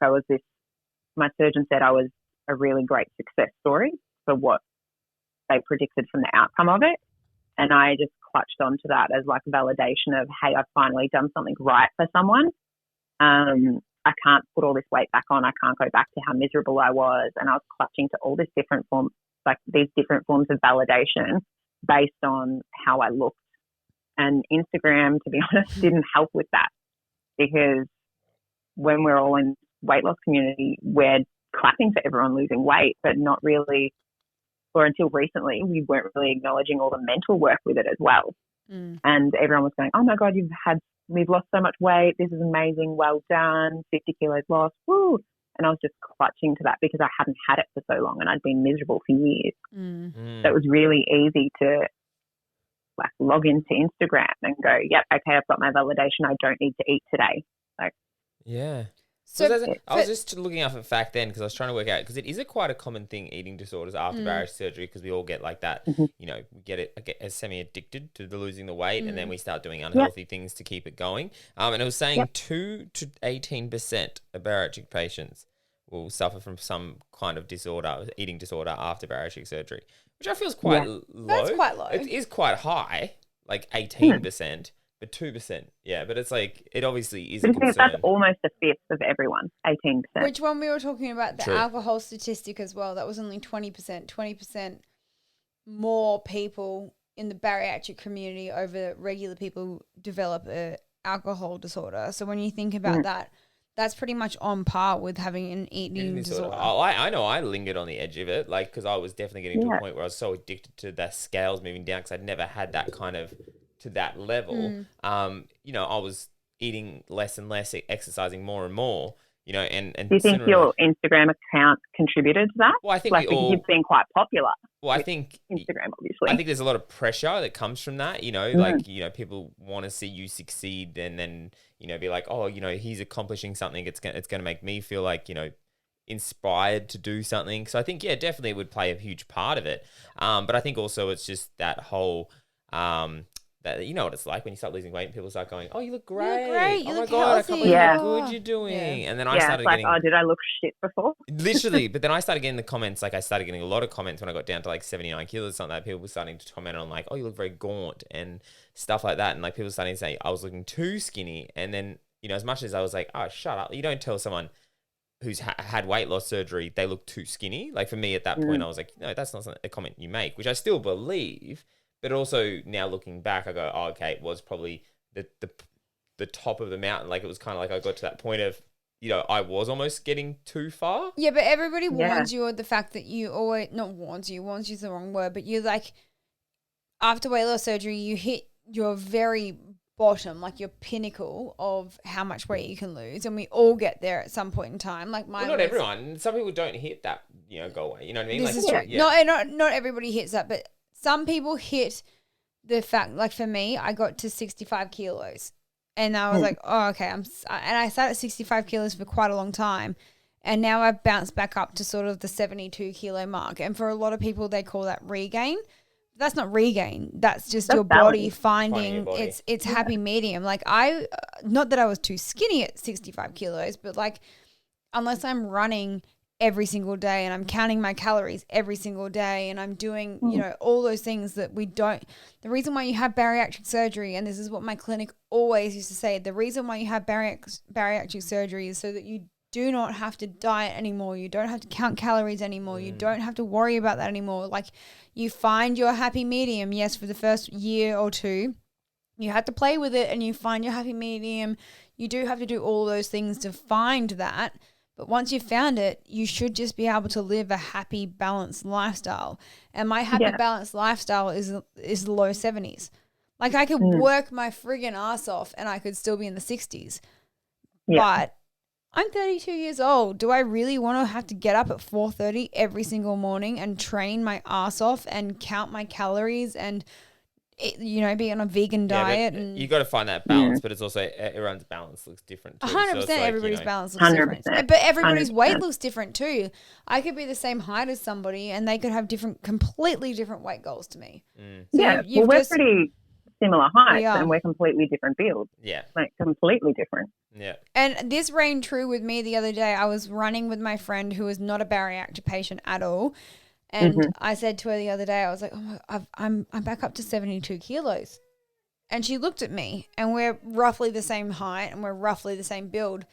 my surgeon said I was a really great success story for what they predicted from the outcome of it. And I just clutched onto that as like validation of, hey, I've finally done something right for someone. I can't put all this weight back on. I can't go back to how miserable I was. And I was clutching to all these different forms of validation based on how I looked. And Instagram, to be honest, didn't help with that because when we're all in weight loss community, we're clapping for everyone losing weight, but not really, or until recently, we weren't really acknowledging all the mental work with it as well. And everyone was going, oh my God, you've had we've lost so much weight. This is amazing. Well done. 50 kilos lost. Woo. And I was just clutching to that because I hadn't had it for so long and I'd been miserable for years. So it was really easy to like log into Instagram and go, yep, okay, I've got my validation. I don't need to eat today. Like, yeah. So I was just looking up a fact then because I was trying to work out because it is quite a common thing, eating disorders after bariatric surgery, because we all get like that, you know, we get as semi-addicted to the losing the weight and then we start doing unhealthy things to keep it going. And it was saying 2 to 18% of bariatric patients will suffer from some kind of disorder, eating disorder after bariatric surgery, which I feel is quite low. That's quite low. It is quite high, like 18%. But 2%, yeah. But it's like, it obviously is a concern. That's almost a fifth of everyone, 18%. Which one we were talking about, the True. alcohol statistic as well, that was only 20%. 20% more people in the bariatric community over regular people develop a alcohol disorder. So when you think about that, that's pretty much on par with having an eating disorder. I know I lingered on the edge of it, like, because I was definitely getting to a point where I was so addicted to the scales moving down because I'd never had that kind of, to that level. You know, I was eating less and less, exercising more and more, you know, and do you think your Instagram account contributed to that? Well, I think you've been quite popular. Well, I think Instagram, obviously. I think there's a lot of pressure that comes from that, you know, like, you know, people want to see you succeed and then, you know, be like, oh, you know, he's accomplishing something. It's going to make me feel like, you know, inspired to do something. So I think, yeah, definitely would play a huge part of it. But I think also it's just that whole, that, you know what it's like when you start losing weight and people start going, oh, you look great. You look great. Oh You my look God, I can't healthy. believe Yeah. how good you're doing. Yeah. And then I It's started like, getting... oh, did I look shit before? Literally, but then I started getting the comments, like I started getting a lot of comments when I got down to like 79 kilos or something like that. People were starting to comment on like, oh, you look very gaunt and stuff like that. And like people starting to say I was looking too skinny. And then, you know, as much as I was like, oh, shut up. You don't tell someone who's had weight loss surgery they look too skinny. Like for me at that point, I was like, no, that's not a comment you make, which I still believe. But also now looking back, I go, oh, okay, it was probably the top of the mountain. Like it was kind of like I got to that point of, you know, I was almost getting too far. Yeah, but everybody warns you of the fact that you always, not warns you is the wrong word, but you like, after weight loss surgery, you hit your very bottom, like your pinnacle of how much weight you can lose. And we all get there at some point in time. Like Well, not everyone. Some people don't hit that, you know, goal weight. You know what I mean? This like, is true. Yeah. Not everybody hits that, but some people hit the fact, like for me, I got to 65 kilos and I was like, oh, okay. And I sat at 65 kilos for quite a long time. And now I've bounced back up to sort of the 72 kilo mark. And for a lot of people, they call that regain. That's not regain. That's just your body finding your body. its happy medium. Like not that I was too skinny at 65 kilos, but like unless I'm running every single day and I'm counting my calories every single day and I'm doing, you know, all those things that we don't. The reason why you have bariatric surgery, and this is what my clinic always used to say, the reason why you have bariatric surgery is so that you do not have to diet anymore. You don't have to count calories anymore. You don't have to worry about that anymore. Like you find your happy medium. Yes, for the first year or two, you have to play with it and you find your happy medium. You do have to do all those things to find that. But once you've found it, you should just be able to live a happy, balanced lifestyle. And my happy, balanced lifestyle is the low 70s. Like I could work my friggin' ass off and I could still be in the 60s. But I'm 32 years old. Do I really want to have to get up at 4:30 every single morning and train my ass off and count my calories and, you know, be on a vegan diet? And you got to find that balance, but it's also everyone's balance looks different too. 100%, So everybody's balance looks different. But everybody's weight looks different too. I could be the same height as somebody and they could have completely different weight goals to me. So we're pretty similar heights and we're completely different builds. Yeah. Like completely different. Yeah. And this rang true with me the other day. I was running with my friend who was not a bariatric patient at all. And I said to her the other day, I was like, oh, I'm back up to 72 kilos. And she looked at me and we're roughly the same height and we're roughly the same build.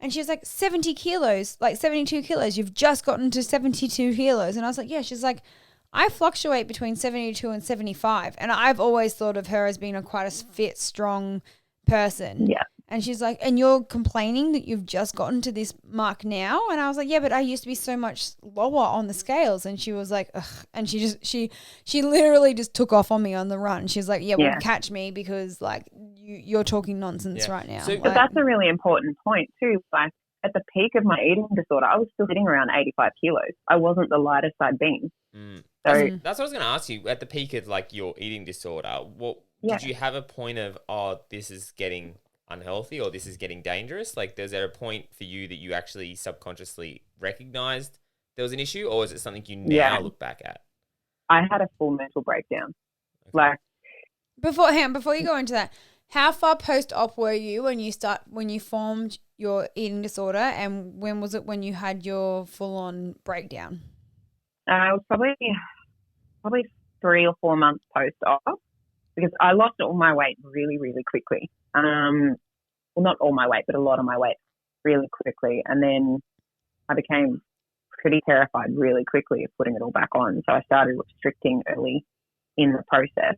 And she was like, 70 kilos, like 72 kilos. You've just gotten to 72 kilos. And I was like, yeah. She's like, I fluctuate between 72 and 75. And I've always thought of her as being a quite a fit, strong person. Yeah. And she's like, and you're complaining that you've just gotten to this mark now? And I was like, yeah, but I used to be so much lower on the scales. And she was like, ugh. And she literally just took off on me on the run. She's like, yeah, well, catch me because like you're talking nonsense right now. So, But that's a really important point too. Like at the peak of my eating disorder, I was still sitting around 85 kilos. I wasn't the lightest I'd been. So that's what I was going to ask you. At the peak of like your eating disorder, did you have a point of, oh, this is getting unhealthy or this is getting dangerous? Like, is there a point for you that you actually subconsciously recognized there was an issue, or is it something you now look back at? I had a full mental breakdown. Okay. Like before you go into that, how far post-op were you when you formed your eating disorder, and when was it when you had your full-on breakdown? I was probably 3 or 4 months post-op, because I lost all my weight really, really quickly. Well, not all my weight, but a lot of my weight really quickly. And then I became pretty terrified really quickly of putting it all back on. So I started restricting early in the process.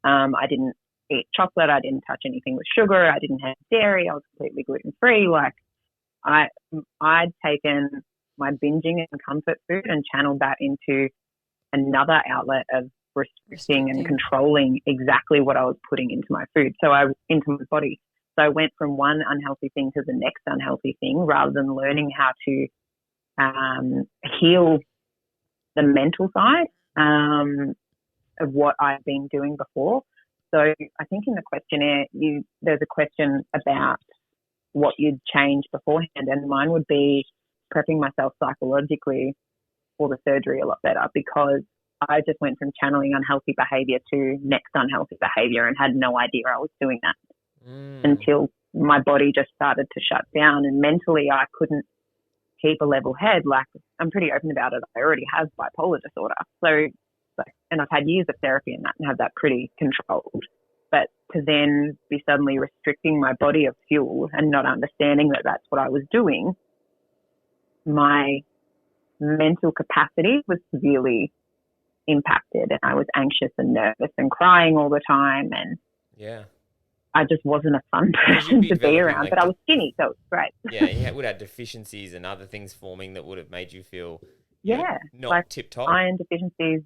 I didn't eat chocolate. I didn't touch anything with sugar. I didn't have dairy. I was completely gluten-free. Like I'd taken my binging and comfort food and channeled that into another outlet of restricting and controlling exactly what I was putting into my food. Into my body. So I went from one unhealthy thing to the next unhealthy thing, rather than learning how to heal the mental side of what I've been doing before. So I think in the questionnaire, there's a question about what you'd change beforehand, and mine would be prepping myself psychologically for the surgery a lot better, because I just went from channeling unhealthy behaviour to next unhealthy behaviour and had no idea I was doing that until my body just started to shut down, and mentally I couldn't keep a level head. Like, I'm pretty open about it. I already have bipolar disorder. And I've had years of therapy in that and have that pretty controlled. But to then be suddenly restricting my body of fuel and not understanding that that's what I was doing, my mental capacity was severely impacted, and I was anxious and nervous and crying all the time, and I just wasn't a fun person to be around. Like, but I was skinny, so it was great. You would have deficiencies and other things forming that would have made you feel not like tip-top. Iron deficiencies,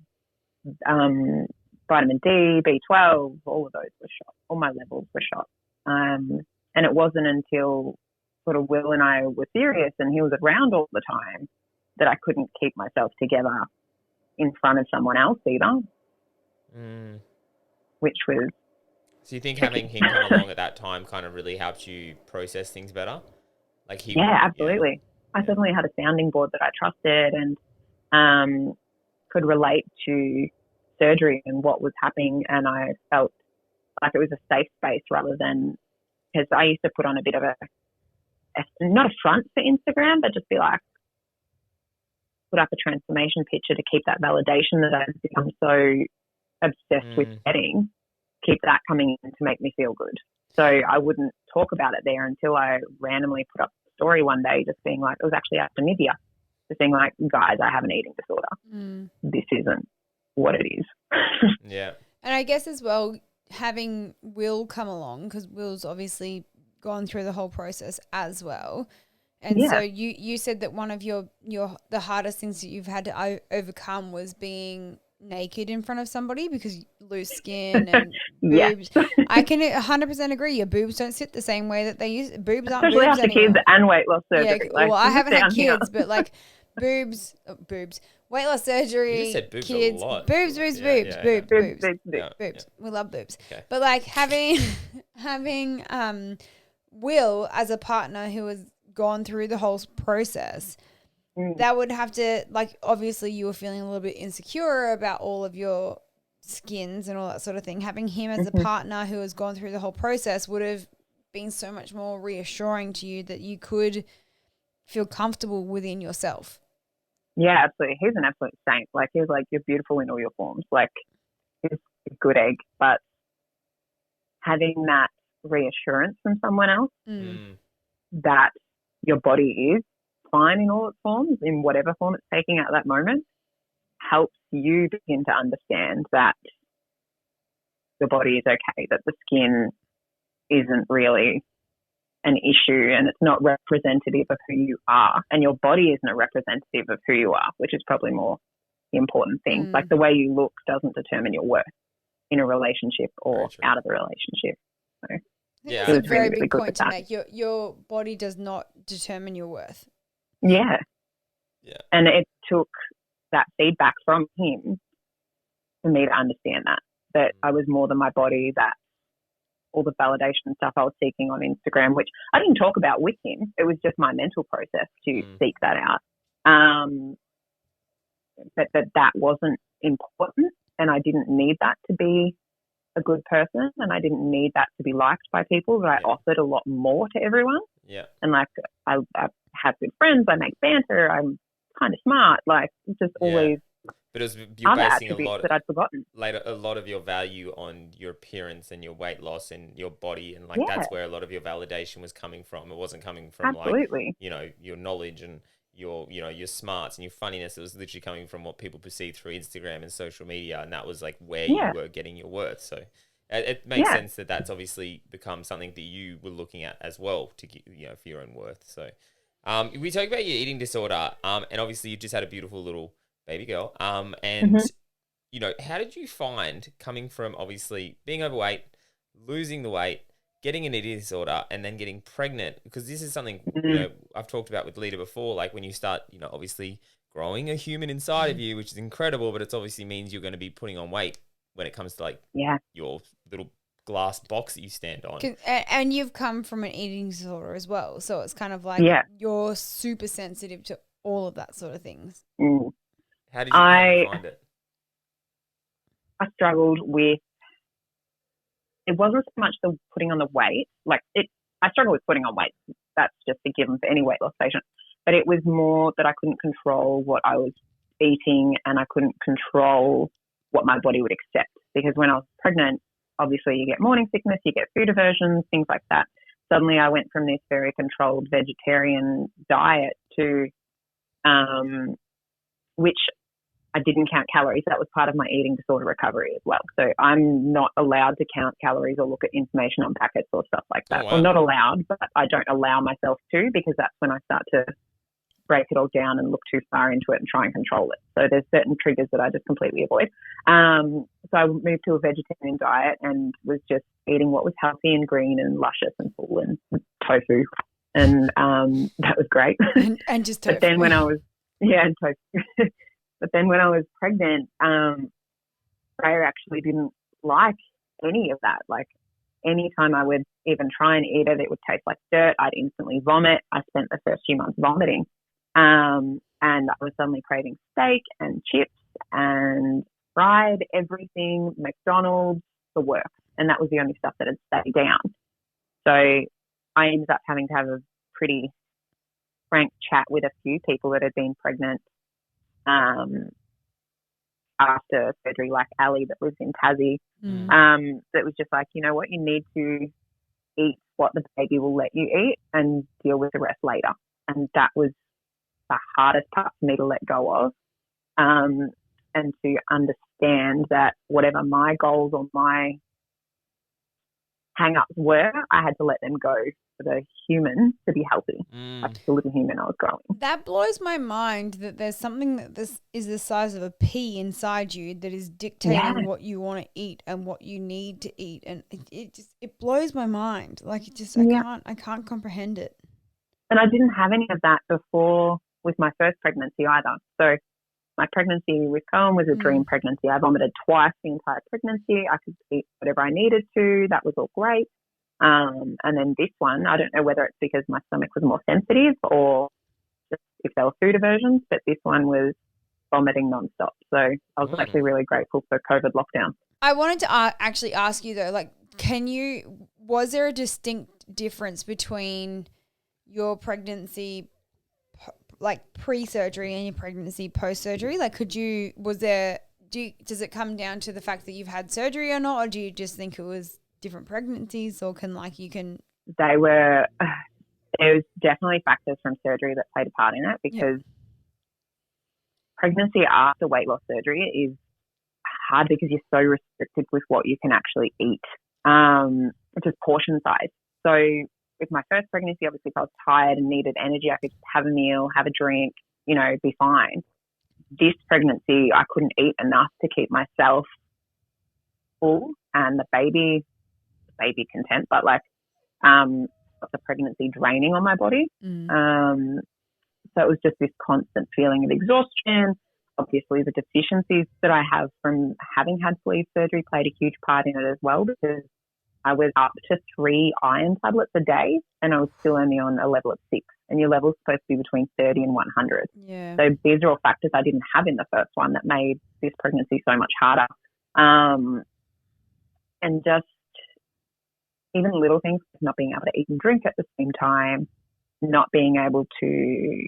vitamin D, B12, all of those were shot. All my levels were shot. And it wasn't until sort of Will and I were serious and he was around all the time that I couldn't keep myself together in front of someone else either, which was... So you think having him come along at that time kind of really helped you process things better? Absolutely. I certainly had a sounding board that I trusted and could relate to surgery and what was happening, and I felt like it was a safe space rather than, because I used to put on a bit of not a front for Instagram, but just be like, put up a transformation picture to keep that validation that I've become so obsessed with getting, keep that coming in to make me feel good. So I wouldn't talk about it there until I randomly put up a story one day just being like, it was actually after Nivea, just being like, guys, I have an eating disorder. This isn't what it is. And I guess as well, having Will come along, because Will's obviously gone through the whole process as well. And so you said that one of the hardest things that you've had to overcome was being naked in front of somebody because loose skin and boobs. I can 100% agree. Your boobs don't sit the same way that they used. Boobs aren't especially boobs after anymore. Kids and weight loss surgery. Yeah, well, I haven't had kids, but like boobs, weight loss surgery. You said boobs kids, a lot. boobs. We love boobs. Okay. But like having Will as a partner who has gone through the whole process, that would have to, like, obviously you were feeling a little bit insecure about all of your skins and all that sort of thing. Having him as a partner who has gone through the whole process would have been so much more reassuring to you that you could feel comfortable within yourself. Yeah, absolutely. He's an absolute saint. Like, he's like, you're beautiful in all your forms. Like, he's a good egg. But having that reassurance from someone else that your body is fine in all its forms, in whatever form it's taking at that moment, helps you begin to understand that your body is okay, that the skin isn't really an issue and it's not representative of who you are, and your body isn't a representative of who you are, which is probably more the important thing. Like, the way you look doesn't determine your worth in a relationship or out of a relationship. So. Yeah. That's a was very really big good point with to that. make. Your body does not determine your worth. Yeah. Yeah. And it took that feedback from him for me to understand that I was more than my body, that all the validation stuff I was seeking on Instagram, which I didn't talk about with him. It was just my mental process to seek that out. But that wasn't important, and I didn't need that to be a good person, and I didn't need that to be liked by people, but I offered a lot more to everyone. Yeah. And like I have good friends, I make banter, I'm kind of smart, like just always But it was, you're other basing attributes that I'd forgotten. a lot of your value on your appearance and your weight loss and your body, and like that's where a lot of your validation was coming from. It wasn't coming from like, you know, your knowledge and your, you know, your smarts and your funniness. It was literally coming from what people perceive through Instagram and social media, and that was like where you were getting your worth. So it makes sense that that's obviously become something that you were looking at as well to get, you know, for your own worth. So we talked about your eating disorder, and obviously you just had a beautiful little baby girl. And you know, how did you find coming from obviously being overweight, losing the weight, getting an eating disorder, and then getting pregnant? Because this is something, you know, I've talked about with Lita before, like when you start, you know, obviously growing a human inside of you, which is incredible, but it obviously means you're going to be putting on weight when it comes to like your little glass box that you stand on. And you've come from an eating disorder as well. So it's kind of like you're super sensitive to all of that sort of things. How did you find it? I struggled with, it wasn't so much the putting on the weight. I struggled with putting on weight. That's just a given for any weight loss patient. But it was more that I couldn't control what I was eating, and I couldn't control what my body would accept. Because when I was pregnant, obviously you get morning sickness, you get food aversions, things like that. Suddenly I went from this very controlled vegetarian diet to, which I didn't count calories. That was part of my eating disorder recovery as well. So I'm not allowed to count calories or look at information on packets or stuff like that. Oh, wow. Well, not allowed, but I don't allow myself to, because that's when I start to break it all down and look too far into it and try and control it. So there's certain triggers that I just completely avoid. So I moved to a vegetarian diet and was just eating what was healthy and green and luscious and full and tofu. And that was great. And just tofu. But then when I was, and tofu. But then when I was pregnant, Freya actually didn't like any of that. Like anytime I would even try and eat it, it would taste like dirt. I'd instantly vomit. I spent the first few months vomiting. And I was suddenly craving steak and chips and fried everything, McDonald's, the works. And that was the only stuff that had stayed down. So I ended up having to have a pretty frank chat with a few people that had been pregnant after surgery, like Ali that lives in Tassie, that was just like, you know what, you need to eat what the baby will let you eat and deal with the rest later. And that was the hardest part for me to let go of, and to understand that whatever my goals or my hang-ups were, I had to let them go for the human to be healthy, like the little human I was growing. That blows my mind that there's something that this is the size of a pea inside you that is dictating what you want to eat and what you need to eat, and it blows my mind. Like I can't comprehend it. And I didn't have any of that before with my first pregnancy either. So my pregnancy with Cohen was a dream pregnancy. I vomited twice the entire pregnancy. I could eat whatever I needed to. That was all great. And then this one, I don't know whether it's because my stomach was more sensitive or just if there were food aversions, but this one was vomiting nonstop. So I was actually really grateful for COVID lockdown. I wanted to actually ask you though, like, was there a distinct difference between your pregnancy like pre-surgery and your pregnancy post-surgery? Like does it come down to the fact that you've had surgery or not, or do you just think it was different pregnancies, or there was definitely factors from surgery that played a part in it, because pregnancy after weight loss surgery is hard because you're so restricted with what you can actually eat, just portion size. So with my first pregnancy, obviously if I was tired and needed energy, I could have a meal, have a drink, be fine. This pregnancy, I couldn't eat enough to keep myself full and the baby content, but like got the pregnancy draining on my body. So it was just this constant feeling of exhaustion. Obviously, the deficiencies that I have from having had sleeve surgery played a huge part in it as well, because I was up to 3 iron tablets a day and I was still only on a level of 6. And your level's supposed to be between 30 and 100. Yeah. So these are all factors I didn't have in the first one that made this pregnancy so much harder. And just even little things, not being able to eat and drink at the same time, not being able to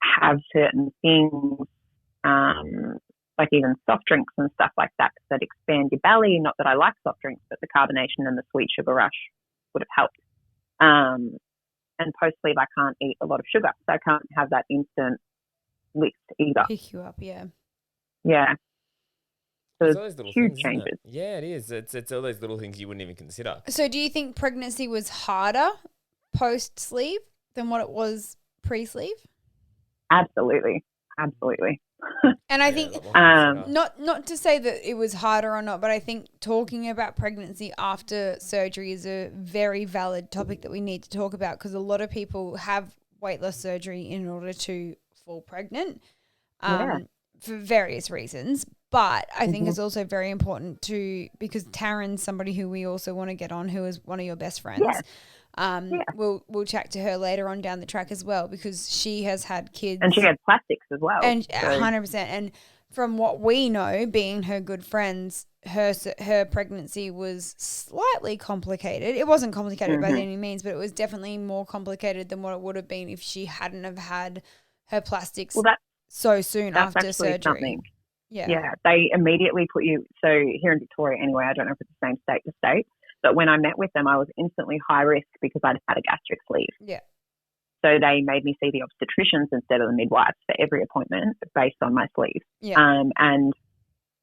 have certain things, like even soft drinks and stuff like that, that expand your belly. Not that I like soft drinks, but the carbonation and the sweet sugar rush would have helped. And post-sleeve, I can't eat a lot of sugar, so I can't have that instant lift either. Pick you up, yeah. Yeah. So It's all those little huge things, isn't changes. it? Yeah, it is. It's all those little things you wouldn't even consider. So do you think pregnancy was harder post-sleeve than what it was pre-sleeve? Absolutely. Absolutely. And I Yeah, think a lot more consider. not to say that it was harder or not, but I think talking about pregnancy after surgery is a very valid topic that we need to talk about, because a lot of people have weight loss surgery in order to fall pregnant for various reasons. But I think it's also very important because Taryn's somebody who we also want to get on, who is one of your best friends. Yeah. We'll chat to her later on down the track as well, because she has had kids. And she had plastics as well. And 100%. And from what we know, being her good friends, her pregnancy was slightly complicated. It wasn't complicated by any means, but it was definitely more complicated than what it would have been if she hadn't have had her plastics so soon after surgery. Something. Yeah, they immediately put you, so here in Victoria anyway, I don't know if it's the same state to state, but when I met with them, I was instantly high risk because I'd had a gastric sleeve. Yeah. So they made me see the obstetricians instead of the midwives for every appointment based on my sleeve. Yeah. And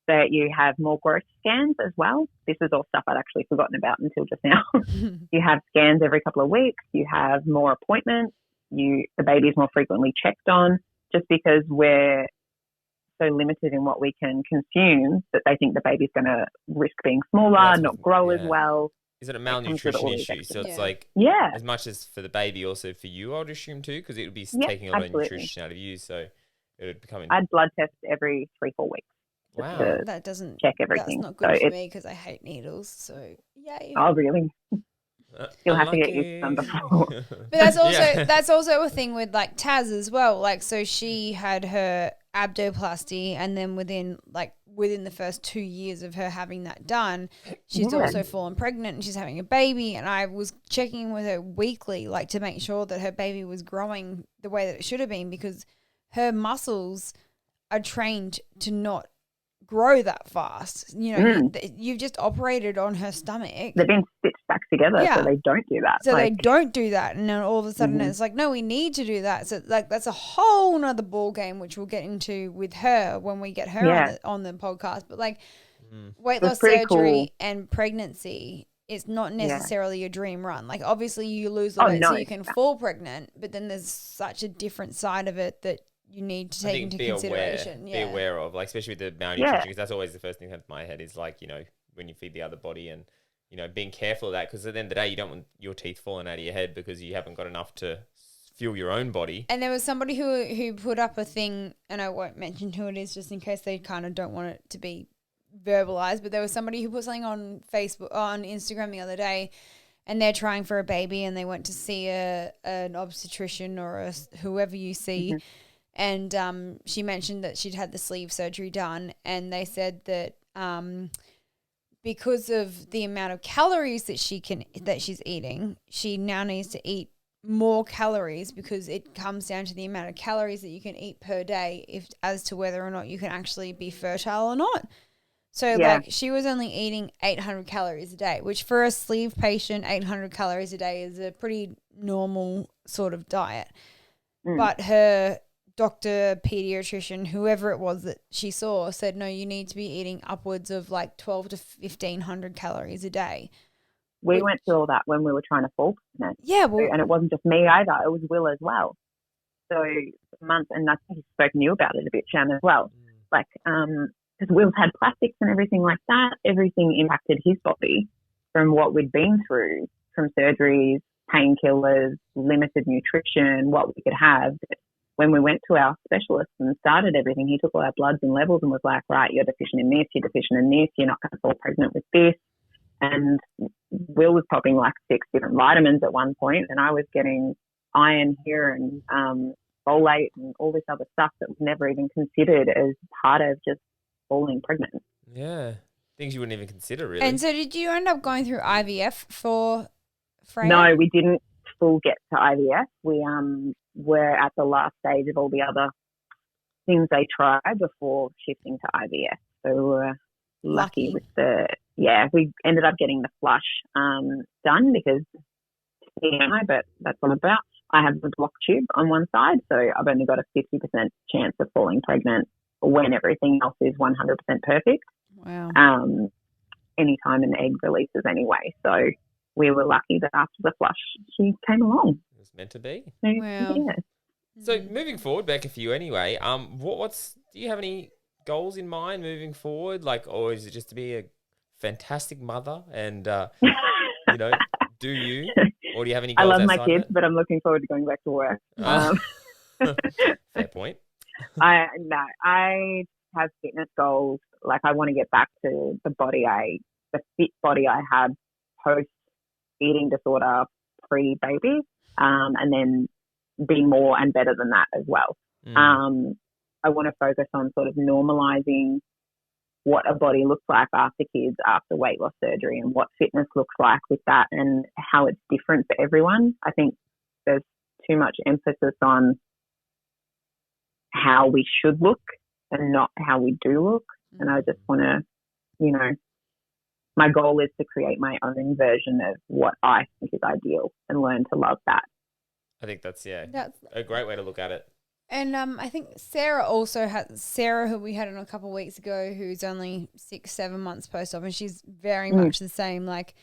that you have more growth scans as well. This is all stuff I'd actually forgotten about until just now. You have scans every couple of weeks. You have more appointments. The baby is more frequently checked on, just because we're so limited in what we can consume that they think the baby's going to risk being smaller, not grow as well. Is it a malnutrition issue? So it's like, as much as for the baby, also for you, I would assume too, because it would be taking a lot of nutrition out of you. So it would become. I'd blood test every 3-4 weeks. Wow. That doesn't check everything. That's not good for me because I hate needles. So yay. Oh really? You'll have to get used to them before. But that's also a thing with like Taz as well. Like, so she had her abdoplasty, and then within the first 2 years of her having that done, she's also fallen pregnant and she's having a baby. And I was checking with her weekly, like, to make sure that her baby was growing the way that it should have been, because her muscles are trained to not grow that fast. You know, you've just operated on her stomach. They've been stitched back together, so they don't do that. So they don't do that, and then all of a sudden it's like, no, we need to do that. So like that's a whole nother ball game, which we'll get into with her when we get her on the podcast. But like weight loss surgery and pregnancy, it's not necessarily a dream run. Like obviously you lose the weight so you can fall pregnant, but then there's such a different side of it that you need to take into consideration. Be aware of, like, especially with the malnutrition, because that's always the first thing that comes to my head is like, you know, when you feed the other body, and you know, being careful of that, because at the end of the day, you don't want your teeth falling out of your head because you haven't got enough to fuel your own body. And there was somebody who put up a thing, and I won't mention who it is just in case they kind of don't want it to be verbalized, but there was somebody who put something on Instagram the other day, and they're trying for a baby, and they went to see an obstetrician or whoever you see. And she mentioned that she'd had the sleeve surgery done, and they said that because of the amount of calories that she's eating, she now needs to eat more calories, because it comes down to the amount of calories that you can eat per day as to whether or not you can actually be fertile or not. So like she was only eating 800 calories a day, which for a sleeve patient, 800 calories a day is a pretty normal sort of diet. But her doctor, pediatrician, whoever it was that she saw, said, no, you need to be eating upwards of like 12 to 1,500 calories a day. We went through all that when we were trying to fall pregnant. Yeah. Well, and it wasn't just me either. It was Will as well. So months, and I think he's spoken to you about it a bit, Shan, as well. Like, because Will's had plastics and everything like that, everything impacted his body from what we'd been through from surgeries, painkillers, limited nutrition, what we could have. But when we went to our specialist and started everything, he took all our bloods and levels and was like, right, you're deficient in this, you're deficient in this, you're not going to fall pregnant with this. And Will was popping like 6 different vitamins at one point, and I was getting iron here and folate and all this other stuff that was never even considered as part of just falling pregnant. Yeah. Things you wouldn't even consider, really. And so did you end up going through IVF for Freya? No, we didn't full get to IVF. We were at the last stage of all the other things they tried before shifting to IVF. So we were lucky with we ended up getting the flush done because but that's what I'm about. I have the block tube on one side, so I've only got a 50% chance of falling pregnant when everything else is 100% perfect. Wow. Anytime an egg releases anyway. So we were lucky that after the flush, she came along. It was meant to be. So, Wow. yeah. So moving forward, Becca, for you anyway, do you have any goals in mind moving forward? Like, or is it just to be a fantastic mother and, do you? Or do you have any goals I love my outside of kids, it? but I'm looking forward to going back to work. Fair point. I have fitness goals. Like I want to get back to the fit body I had post eating disorder, pre-baby, and then be more and better than that as well. I want to focus on sort of normalizing what a body looks like after kids, after weight loss surgery, and what fitness looks like with that and how it's different for everyone. I think there's too much emphasis on how we should look and not how we do look. And I just want to, my goal is to create my own version of what I think is ideal and learn to love that. I think that's a great way to look at it. And I think Sarah, who we had on a couple of weeks ago, who's only 6-7 months post-op, and she's very much the same, like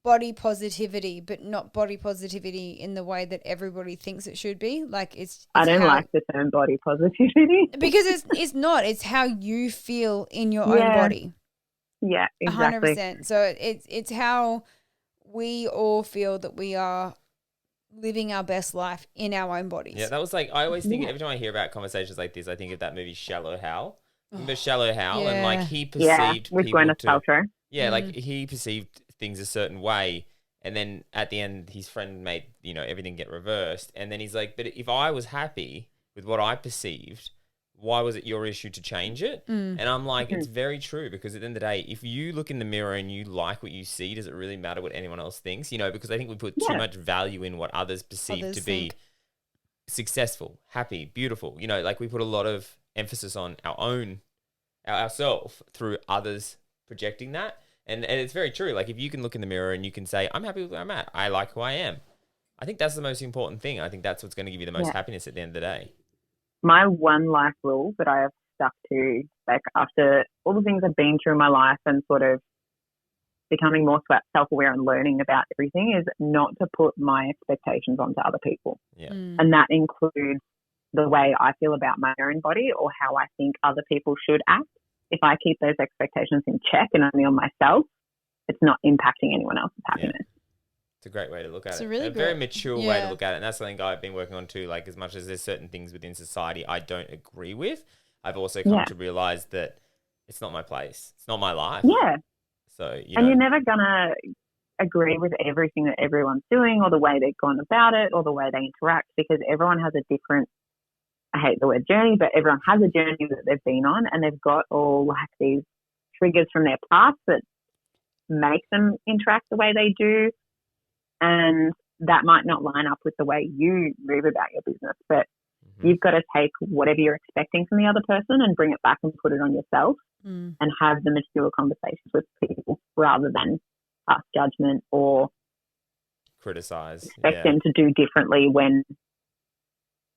body positivity, but not body positivity in the way that everybody thinks it should be. Like it's I don't like the term body positivity because it's not. It's how you feel in your own body. Yeah, exactly. 100%. So it's how we all feel that we are living our best life in our own bodies. Yeah, that was like, I always think, every time I hear about conversations like this, I think of that movie Shallow Hal. Remember Shallow Hal? Yeah. And like he perceived with people Gwyneth Paltrow. Yeah, like he perceived things a certain way, and then at the end his friend made, everything get reversed, and then he's like, but if I was happy with what I perceived, why was it your issue to change it? And I'm like, it's very true, because at the end of the day, if you look in the mirror and you like what you see, does it really matter what anyone else thinks? Because I think we put too much value in what others perceive to be successful, happy, beautiful. Like we put a lot of emphasis on ourselves through others projecting that. And it's very true. Like if you can look in the mirror and you can say, I'm happy with where I'm at, I like who I am, I think that's the most important thing. I think that's what's going to give you the most happiness at the end of the day. My one life rule that I have stuck to, like after all the things I've been through in my life and sort of becoming more self-aware and learning about everything, is not to put my expectations onto other people. Yeah. And that includes the way I feel about my own body or how I think other people should act. If I keep those expectations in check and only on myself, it's not impacting anyone else's happiness. It's a great way to look at It's it. a really very good- mature way to look at it. And that's something I've been working on too. Like as much as there's certain things within society I don't agree with, I've also come to realize that it's not my place. It's not my life. Yeah. So, and you're never going to agree with everything that everyone's doing or the way they've gone about it or the way they interact, because everyone has a different, I hate the word journey, but everyone has a journey that they've been on, and they've got all like these triggers from their past that make them interact the way they do. And that might not line up with the way you move about your business, but you've got to take whatever you're expecting from the other person and bring it back and put it on yourself and have the mature conversations with people rather than pass judgment or criticize. Expect them to do differently when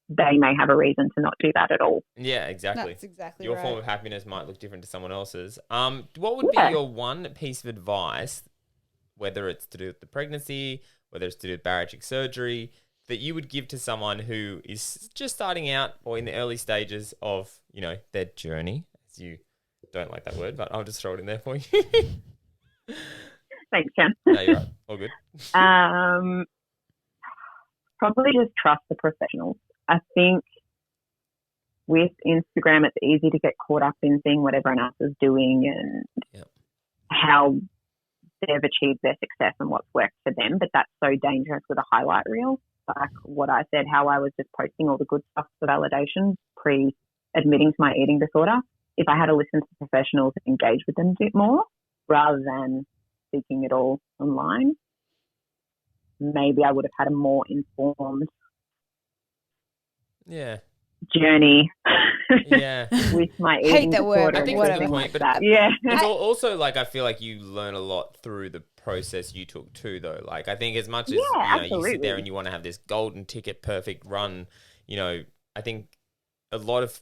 they may have a reason to not do that at all. Yeah, exactly. That's exactly your right. form of happiness might look different to someone else's. What would be your one piece of advice, whether it's to do with the pregnancy, whether it's to do with bariatric surgery, that you would give to someone who is just starting out or in the early stages of, their journey? As you don't like that word, but I'll just throw it in there for you. Thanks, Jen. No, you're right. All good. Probably just trust the professionals. I think with Instagram, it's easy to get caught up in seeing what everyone else is doing and how they've achieved their success and what's worked for them. But that's so dangerous with a highlight reel. Like what I said, how I was just posting all the good stuff for validation pre-admitting to my eating disorder. If I had to listen to professionals and engage with them a bit more rather than seeking it all online, maybe I would have had a more informed journey with my eating disorder. I think that's a good point. But it's also like I feel like you learn a lot through the process you took too, though. Like I think as much as you sit there and you want to have this golden ticket, perfect run, I think a lot of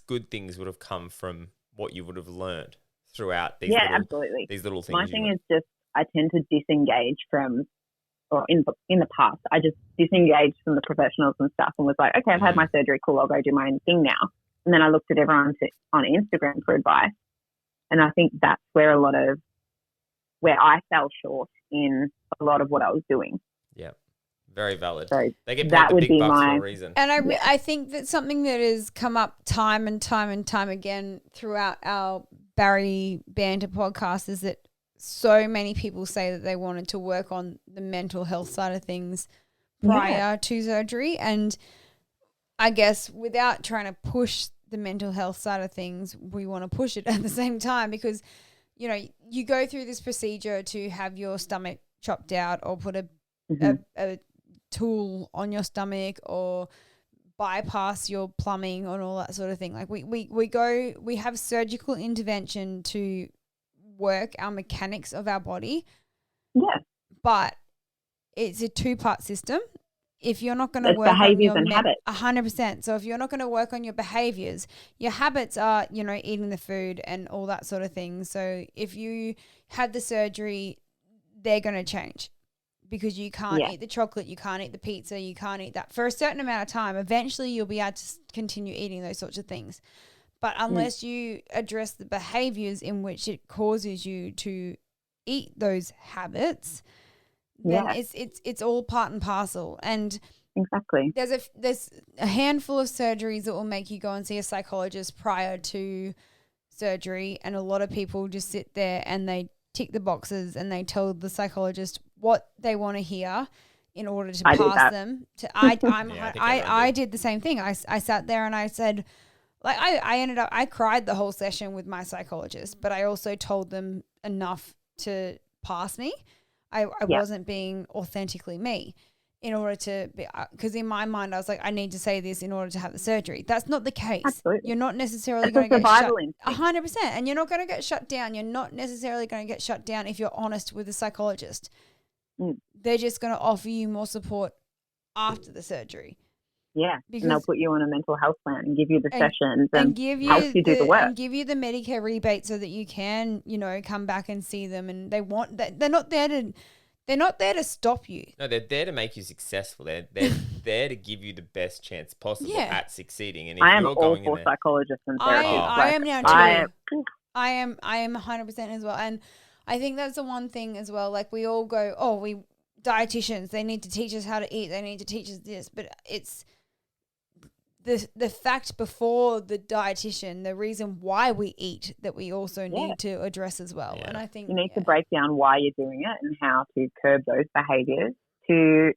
good things would have come from what you would have learned throughout these these little things. My thing is just I tend to disengage from, or in the past, I just disengaged from the professionals and stuff and was like, okay, I've had my surgery, cool, I'll go do my own thing now. And then I looked at everyone on Instagram for advice. And I think that's where where I fell short in a lot of what I was doing. Yeah. Very valid. So they get paid the big bucks for a reason. And I think that something that has come up time and time and time again throughout our Bari Banter podcast is that so many people say that they wanted to work on the mental health side of things prior to surgery. And I guess without trying to push the mental health side of things, we want to push it at the same time because, you go through this procedure to have your stomach chopped out or put a tool on your stomach or bypass your plumbing and all that sort of thing. Like we have surgical intervention to work our mechanics of our body. Yeah. But it's a two-part system. If you're not going to work behaviors on and habits. 100%. So if you're not going to work on your behaviors, your habits are, eating the food and all that sort of thing. So if you had the surgery, they're going to change because you can't eat the chocolate, you can't eat the pizza, you can't eat that for a certain amount of time. Eventually you'll be able to continue eating those sorts of things. But unless you address the behaviors in which it causes you to eat those habits, then it's all part and parcel. And exactly, there's a handful of surgeries that will make you go and see a psychologist prior to surgery, and a lot of people just sit there and they tick the boxes and they tell the psychologist what they want to hear in order to pass them. I did the same thing. I sat there and I said, like I cried the whole session with my psychologist, but I also told them enough to pass me. I wasn't being authentically me in order to be, because in my mind I was like, I need to say this in order to have the surgery. That's not the case. Absolutely. You're not necessarily going to get shut 100%, and you're not going to get shut down. You're not necessarily going to get shut down if you're honest with a psychologist. They're just going to offer you more support after the surgery. Yeah, and they'll put you on a mental health plan and give you the sessions and help you do the work. And give you the Medicare rebate so that you can, come back and see them. And they're not there to stop you. No, they're there to make you successful. They're there to give you the best chance possible at succeeding. And if I am you're all going for in psychologists and therapists. I am now too. I am 100% as well. And I think that's the one thing as well. Like we all go, we dietitians, they need to teach us how to eat. They need to teach us this. But it's the fact before the dietitian, the reason why we eat that we also need to address as well. And I think you need to break down why you're doing it and how to curb those behaviors to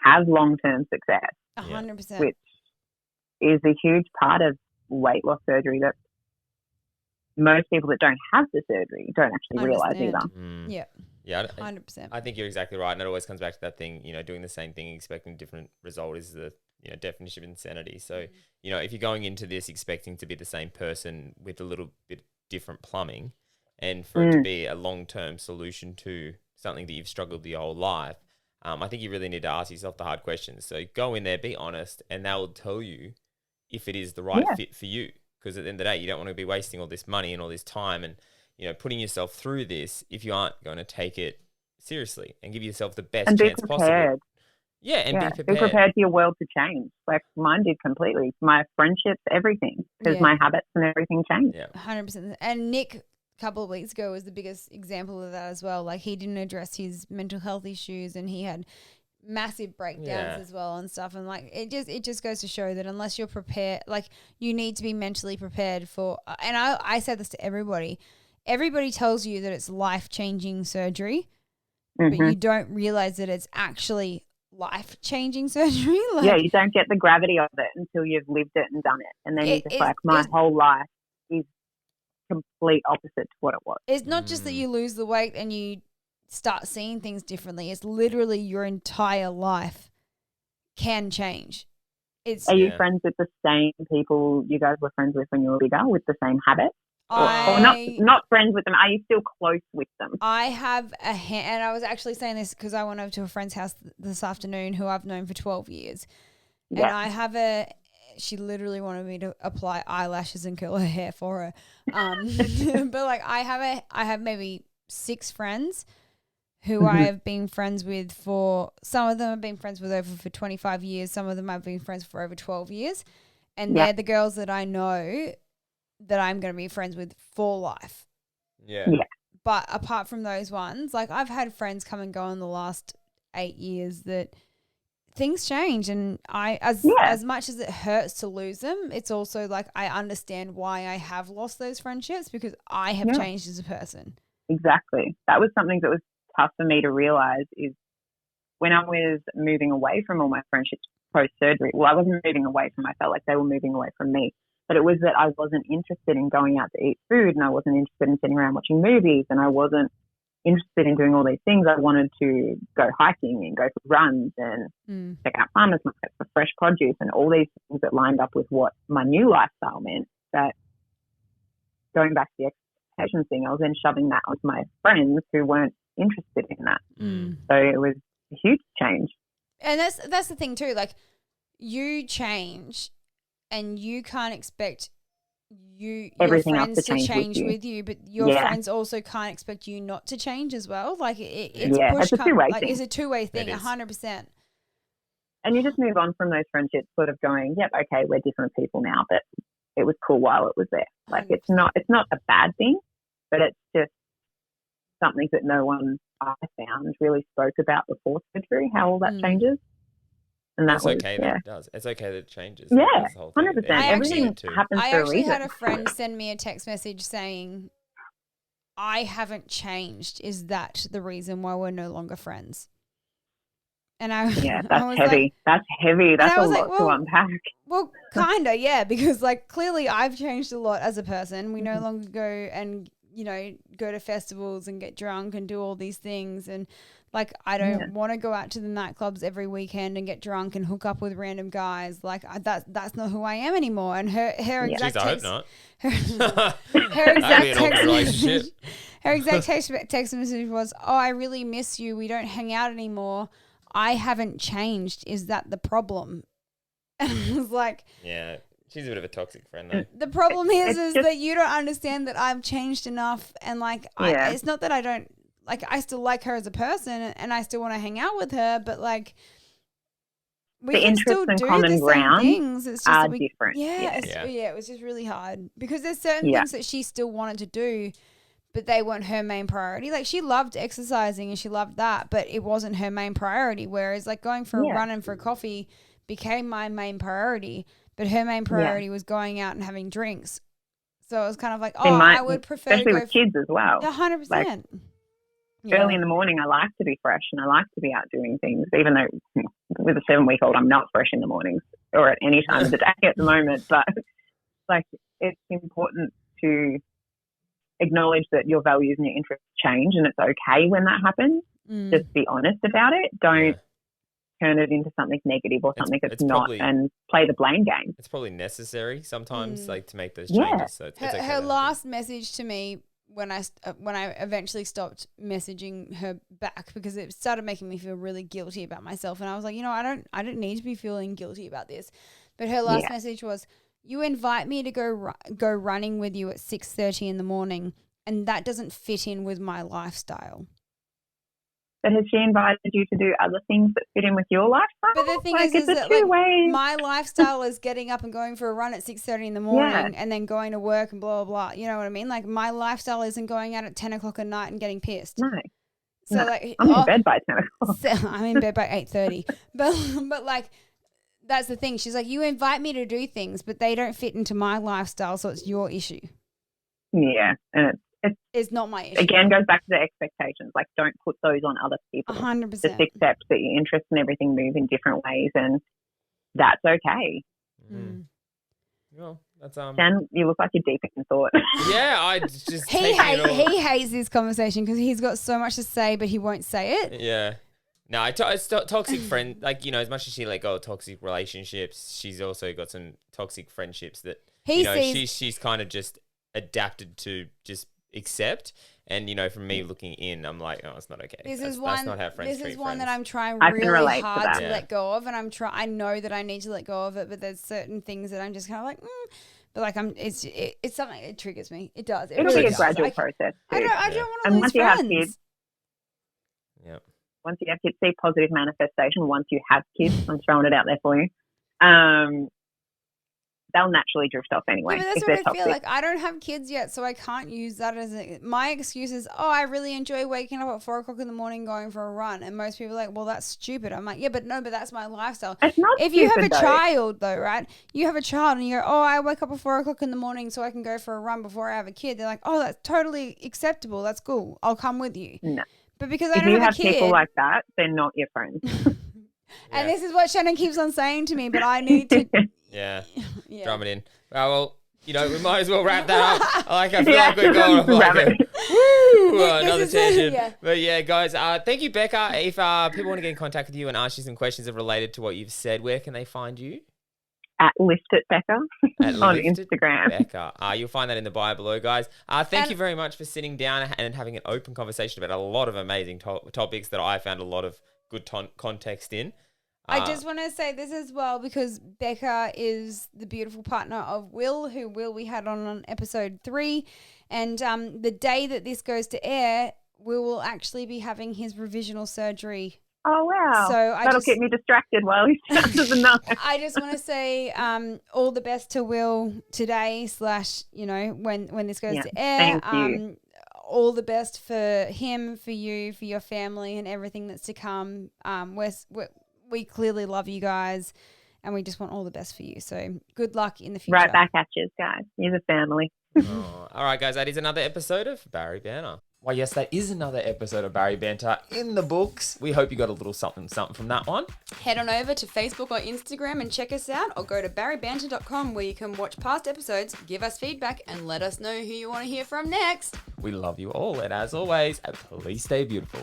have long-term success. 100%. Which is a huge part of weight loss surgery that most people that don't have the surgery don't actually realize either. Yeah, 100%. I think you're exactly right. And it always comes back to that thing, doing the same thing, expecting a different result is the definition of insanity. So, if you're going into this expecting to be the same person with a little bit different plumbing and for it to be a long-term solution to something that you've struggled your whole life, I think you really need to ask yourself the hard questions. So go in there, be honest, and that will tell you if it is the right fit for you. Because at the end of the day, you don't want to be wasting all this money and all this time and, putting yourself through this if you aren't going to take it seriously and give yourself the best chance possible. Yeah, and be prepared. Be prepared for your world to change. Like mine did completely. My friendships, everything, because my habits and everything changed. Yeah, 100%. And Nick couple of weeks ago was the biggest example of that as well. Like he didn't address his mental health issues and he had massive breakdowns as well and stuff. And like it just goes to show that unless you're prepared, like you need to be mentally prepared for. And I say this to everybody. Everybody tells you that it's life-changing surgery, but you don't realize that it's actually life-changing surgery. Like, yeah, you don't get the gravity of it until you've lived it and done it. And then you're just like, my whole life is complete opposite to what it was. It's not just that you lose the weight and you start seeing things differently. It's literally your entire life can change. Are you friends with the same people you guys were friends with when you were bigger, with the same habits? Or not friends with them? Are you still close with them? I have and I was actually saying this because I went over to a friend's house this afternoon who I've known for 12 years. Yep. And I have she literally wanted me to apply eyelashes and curl her hair for her. But like I have maybe 6 friends who I have been friends with for, some of them I've been friends with over for 25 years. Some of them I've been friends for over 12 years. And they're the girls that I know that I'm going to be friends with for life. Yeah. But apart from those ones, like I've had friends come and go in the last 8 years that things change. And as much as it hurts to lose them, it's also like I understand why I have lost those friendships because I have changed as a person. Exactly. That was something that was tough for me to realize is when I was moving away from all my friendships post-surgery. Well, I wasn't moving away from them. I felt like they were moving away from me. But it was that I wasn't interested in going out to eat food and I wasn't interested in sitting around watching movies and I wasn't interested in doing all these things. I wanted to go hiking and go for runs and check out farmers markets for fresh produce and all these things that lined up with what my new lifestyle meant. That going back to the expectations thing, I was then shoving that onto my friends who weren't interested in that. So it was a huge change. And that's the thing too. Like you change and you can't expect your friends to change with you, but your friends also can't expect you not to change as well. Like it's a two-way thing. It's a two-way thing, 100%. And you just move on from those friendships, sort of going, "Yep, okay, we're different people now," but it was cool while it was there. Like 100%. It's not a bad thing, but it's just something that no one I found really spoke about before surgery. How all that changes. And that's okay that it does. It's okay that it changes. Yeah, 100%. Everything happens I for a actually reason. had a friend send me a text message saying, "I haven't changed. Is that the reason why we're no longer friends?" And that's heavy. Like, that's heavy. That's a lot to unpack. Well, kind of, yeah, because like clearly I've changed a lot as a person. We no longer go and go to festivals and get drunk and do all these things. And like, I don't want to go out to the nightclubs every weekend and get drunk and hook up with random guys. Like that's not who I am anymore. And her exact Jeez, I hope not. Her exact text message was, "Oh, I really miss you. We don't hang out anymore. I haven't changed. Is that the problem?" And I was like, yeah. She's a bit of a toxic friend, though. The problem is that you don't understand that I've changed enough, and like, it's not that I don't like. I still like her as a person, and I still want to hang out with her, but like, we can still do the same things. It's just different. It was just really hard because there's certain things that she still wanted to do, but they weren't her main priority. Like she loved exercising and she loved that, but it wasn't her main priority. Whereas like going for a run and for a coffee became my main priority. But her main priority was going out and having drinks. So it was kind of like, I would prefer especially to go with kids as well. 100%. Like, early in the morning, I like to be fresh and I like to be out doing things, even though with a 7-week-old, I'm not fresh in the mornings or at any time of the day at the moment. But like, it's important to acknowledge that your values and your interests change, and it's okay when that happens. Just be honest about it. Don't turn it into something negative or something that's not, and play the blame game. It's probably necessary sometimes, like to make those changes. So it's okay. Her last message to me when I eventually stopped messaging her back because it started making me feel really guilty about myself, and I was like, I don't need to be feeling guilty about this. But her last message was, "You invite me to go running with you at 6:30 in the morning, and that doesn't fit in with my lifestyle." But has she invited you to do other things that fit in with your lifestyle? But the thing like, is it's that two-way. my lifestyle is getting up and going for a run at 6:30 in the morning and then going to work and blah, blah, blah. You know what I mean? Like my lifestyle isn't going out at 10 o'clock at night and getting pissed. No. So No. like I'm in bed by 10 o'clock. So, I'm in bed by 8:30. But like that's the thing. She's like, you invite me to do things, but they don't fit into my lifestyle, so it's your issue. Yeah, and it's not my issue. Again, goes back to the expectations. Like, don't put those on other people. 100%. Just accept that your interests and everything move in different ways, and that's okay. Mm. Well, that's Dan, you look like you're deep in thought. Yeah, I just he hates this conversation because he's got so much to say, but he won't say it. Yeah. No, it's toxic friend. Like, you know, as much as she let go of toxic relationships, she's also got some toxic friendships that she's kind of just adapted to just accept. And, you know, from me looking in, I'm like, oh, it's not okay. That's not how friends treat friends. This is one that I'm trying I really hard to let go of, and I know that I need to let go of it, but there's certain things that I'm just kind of like, but like it's something, it triggers me. It does. It'll be a gradual process. I don't want to lose and once friends. You have kids, yeah. Once you have kids, see positive manifestation. Once you have kids, I'm throwing it out there for you. They'll naturally drift off anyway. Yeah, but that's what I feel like. I don't have kids yet, so I can't use that as my excuse is, I really enjoy waking up at 4 o'clock in the morning going for a run. And most people are like, well, that's stupid. I'm like, yeah, but that's my lifestyle. It's not if you have a child though, right? You have a child and you go, I wake up at 4 o'clock in the morning so I can go for a run before I have a kid. They're like, oh, that's totally acceptable. That's cool. I'll come with you. No. But because I don't have have a kid. If you have people like that, they're not your friends. And this is what Shannon keeps on saying to me, but I need to. Yeah. Drum it in. Well, you know, we might as well wrap that up. I feel like we're going off another tangent. Yeah. But yeah, guys, thank you, Becca. If people want to get in contact with you and ask you some questions that are related to what you've said, where can they find you? At Lifted Becca on Instagram. Becca. You'll find that in the bio below, guys. Thank you very much for sitting down and having an open conversation about a lot of amazing topics that I found a lot of good context in. I just want to say this as well, because Becca is the beautiful partner of Will, who we had on episode 3. And the day that this goes to air, Will will actually be having his revisional surgery. Oh, wow. So that'll keep me distracted while he's under the knife. I just want to say all the best to Will today / when this goes to air. Thank you. All the best for him, for you, for your family, and everything that's to come. We clearly love you guys, and we just want all the best for you. So good luck in the future. Right back at you, guys. You're the family. All right, guys, that is another episode of Barry Banter. Well, yes, that is another episode of Barry Banter in the books. We hope you got a little something from that one. Head on over to Facebook or Instagram and check us out, or go to baribanter.com where you can watch past episodes, give us feedback, and let us know who you want to hear from next. We love you all, and as always, please stay beautiful.